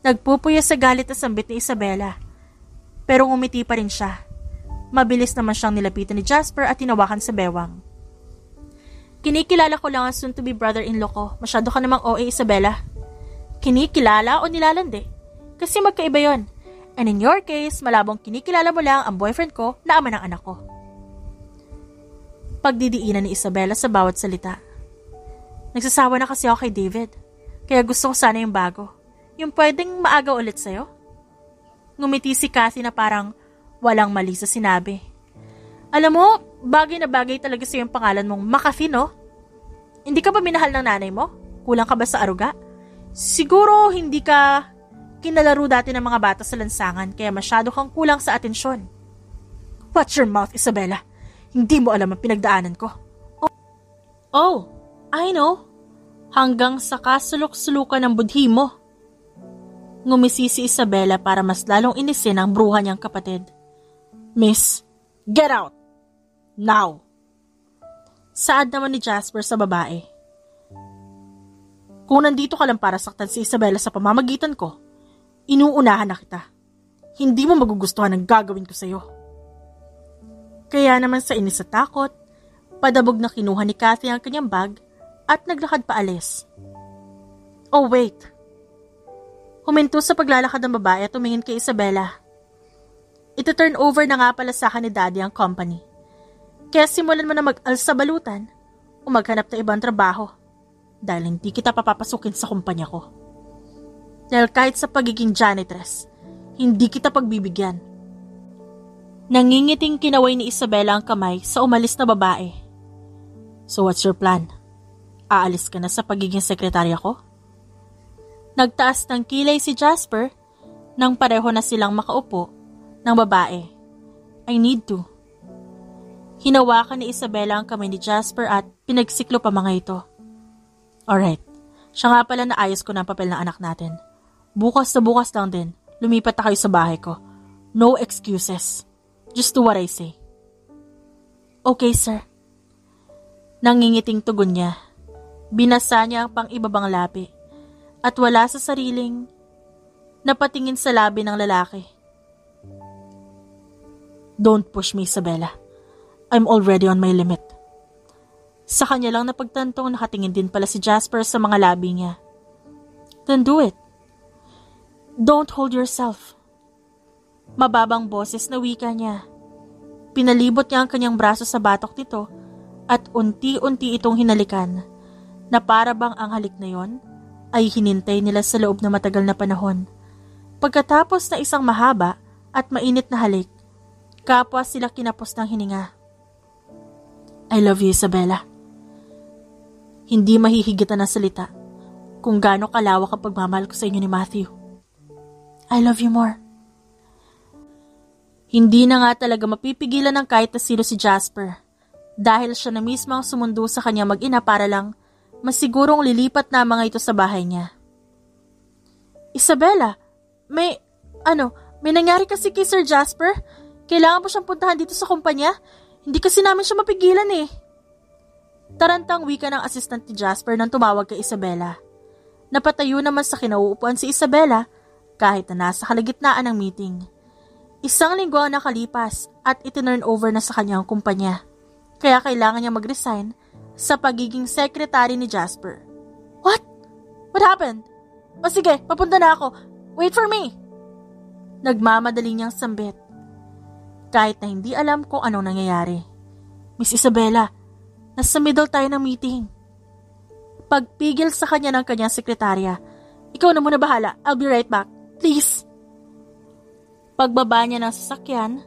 Nagpupuya sa galit na sambit ni Isabela. Pero ngumiti pa rin siya. Mabilis naman siyang nilapitan ni Jasper at tinawakan sa bewang. Kinikilala ko lang ang soon-to-be brother-in-law ko. Masyado ka namang OA, Isabela. Kinikilala o nilalandi? Kasi magkaiba yon. And in your case, malabong kinikilala mo lang ang boyfriend ko na ama ng anak ko. Pagdidiinan ni Isabela sa bawat salita. Nagsasawa na kasi ako kay David. Kaya gusto ko sana yung bago. Yung pwedeng maaga ulit sa'yo. Ngumiti si Kathy na parang walang mali sa sinabi. Alam mo, bagay na bagay talaga sa'yo yung pangalan mong McAfee, no? Hindi ka ba minahal ng nanay mo? Kulang ka ba sa aruga? Siguro hindi ka kinalaro dati ng mga bata sa lansangan kaya masyado kang kulang sa atensyon. Watch your mouth, Isabela. Hindi mo alam ang pinagdaanan ko. Oh, I know. Hanggang sa kasulok-sulukan ng budhi mo. Ngumisi si Isabela para mas lalong inisin ang bruha niyang kapatid. Miss, get out! Now! Saad naman ni Jasper sa babae. Kung nandito ka lang para saktan si Isabela sa pamamagitan ko, inuunahan na kita. Hindi mo magugustuhan ang gagawin ko sa'yo. Kaya naman sa inis at takot, padabog na kinuha ni Kathy ang kanyang bag at naglakad paalis. Oh wait! Huminto sa paglalakad ng babae at tumingin kay Isabela. Ito-turn over na nga pala sa akin ni Daddy ang company. Kaya simulan mo na mag-alsa balutan o maghanap ng ibang trabaho dahil hindi kita papapasukin sa kumpanya ko. Dahil kahit sa pagiging janitress, hindi kita pagbibigyan. Nangingiting kinaway ni Isabela ang kamay sa umalis na babae. So what's your plan? Aalis ka na sa pagiging sekretarya ko? Nagtaas ng kilay si Jasper nang pareho na silang makaupo ng babae. I need to. Hinawakan ni Isabela ang kamay ni Jasper at pinagsiklo pa mga ito. Alright, siya nga pala naayos ko ng papel ng anak natin. Bukas na bukas lang din, lumipat na kayo sa bahay ko. No excuses. Just do what I say. Okay, sir. Nangingiting tugon niya. Binasa niya ang pang-ibabang labi at wala sa sariling napatingin sa labi ng lalaki. Don't push me, Isabela. I'm already on my limit. Sa kanya lang napagtantong nakatingin din pala si Jasper sa mga labi niya. Then do it. Don't hold yourself. Mababang boses na wika niya. Pinalibot niya ang kanyang braso sa batok nito at unti-unti itong hinalikan na para bang ang halik na yon ay hinintay nila sa loob ng matagal na panahon. Pagkatapos na isang mahaba at mainit na halik, kapwa sila kinapos ng hininga. I love you, Isabela. Hindi mahihigitan ng salita kung gaano kalawak ang pagmamahal ko sa inyo ni Matthew. I love you more. Hindi na nga talaga mapipigilan ng kahit na sino si Jasper dahil siya na mismo ang sumundo sa kanya mag-ina para lang masigurong lilipat na mga ito sa bahay niya. Isabela, may nangyari kasi kay Sir Jasper? Kailangan mo siyang puntahan dito sa kumpanya? Hindi kasi namin siya mapigilan eh. Tarantang wika ng assistant ni Jasper nang tumawag kay Isabela. Napatayo naman sa kinauupuan si Isabela kahit na nasa kalagitnaan ng meeting. Isang linggo ang nakalipas at itinurn over na sa kanya ang kumpanya. Kaya kailangan niya mag-resign sa pagiging secretary ni Jasper. What? What happened? O sige, papunta na ako. Wait for me! Nagmamadali niyang sambit. Kahit na hindi alam kung anong nangyayari. Miss Isabela, nasa middle tayo ng meeting. Pagpigil sa kanya ng kanyang sekretarya, ikaw na muna bahala, I'll be right back. Please. Pagbaba niya ng sasakyan,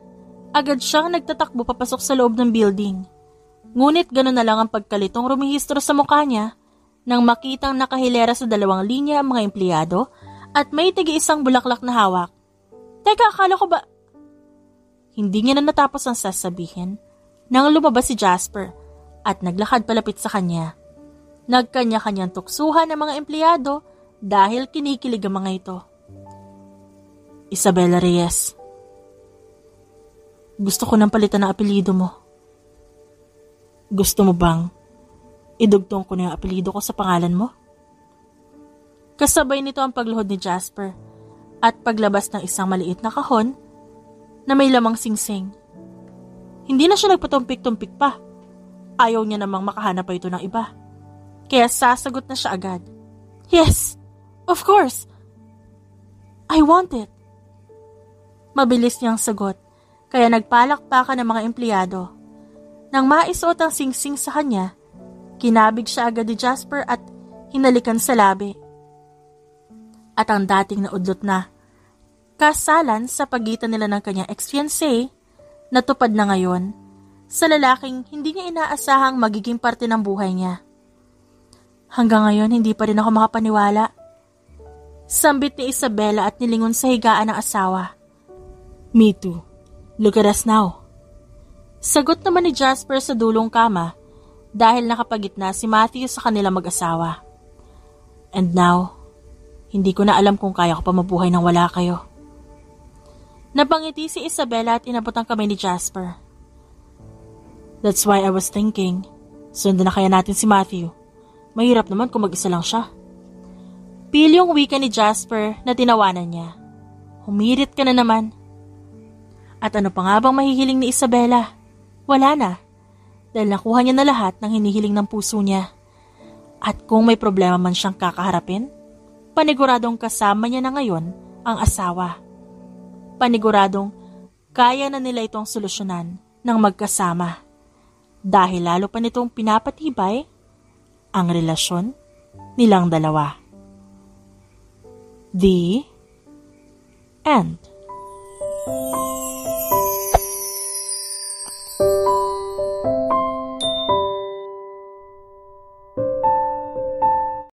agad siyang nagtatakbo papasok sa loob ng building. Ngunit gano'n na lang ang pagkalitong rumihistro sa mukha niya nang makitang nakahilera sa 2 linya ang mga empleyado at may tigi-isang bulaklak na hawak. Teka, akala ko ba... Hindi niya na natapos ang sasabihin nang lumabas si Jasper at naglakad palapit sa kanya. Nagkanya-kanyang tuksuhan ng mga empleyado dahil kinikilig ang mga ito. Isabela Reyes, gusto ko nang palitan ang apelyido mo. Gusto mo bang idugtong ko na yung apelyido ko sa pangalan mo? Kasabay nito ang pagluhod ni Jasper at paglabas ng isang maliit na kahon na may lamang singsing. Hindi na siya nagpatumpik-tumpik pa. Ayaw niya namang makahanap pa ito ng iba. Kaya sasagot na siya agad. Yes, of course. I want it. Mabilis niyang sagot, kaya nagpalakpakan ng mga empleyado. Nang maisuot ang singsing sa kanya, kinabig siya agad ni Jasper at hinalikan sa labi. At ang dating naudlot na kasalan sa pagitan nila ng kanyang ex-fiancé, natupad na ngayon sa lalaking hindi niya inaasahang magiging parte ng buhay niya. Hanggang ngayon, hindi pa rin ako makapaniwala. Sambit ni Isabela at nilingon sa higaan ng asawa. Me too. Look at us now. Sagot naman ni Jasper sa dulong kama dahil nakapagitna si Matthew sa kanila mag-asawa. And now, hindi ko na alam kung kaya ko pa mabuhay nang wala kayo. Napangiti si Isabela at inabot ang kamay ni Jasper. That's why I was thinking, sundan na kaya natin si Matthew. Mahirap naman kung mag-isa lang siya. Pilyong wika ni Jasper na tinawanan niya. Humirit ka na naman. At ano pa nga bang mahihiling ni Isabela? Wala na. Dahil nakuha niya na lahat ng hinihiling ng puso niya. At kung may problema man siyang kakaharapin, Paniguradong kasama niya na ngayon ang asawa. Paniguradong kaya na nila itong solusyonan ng magkasama dahil lalo pa nitong pinapatibay ang relasyon nilang dalawa. The end.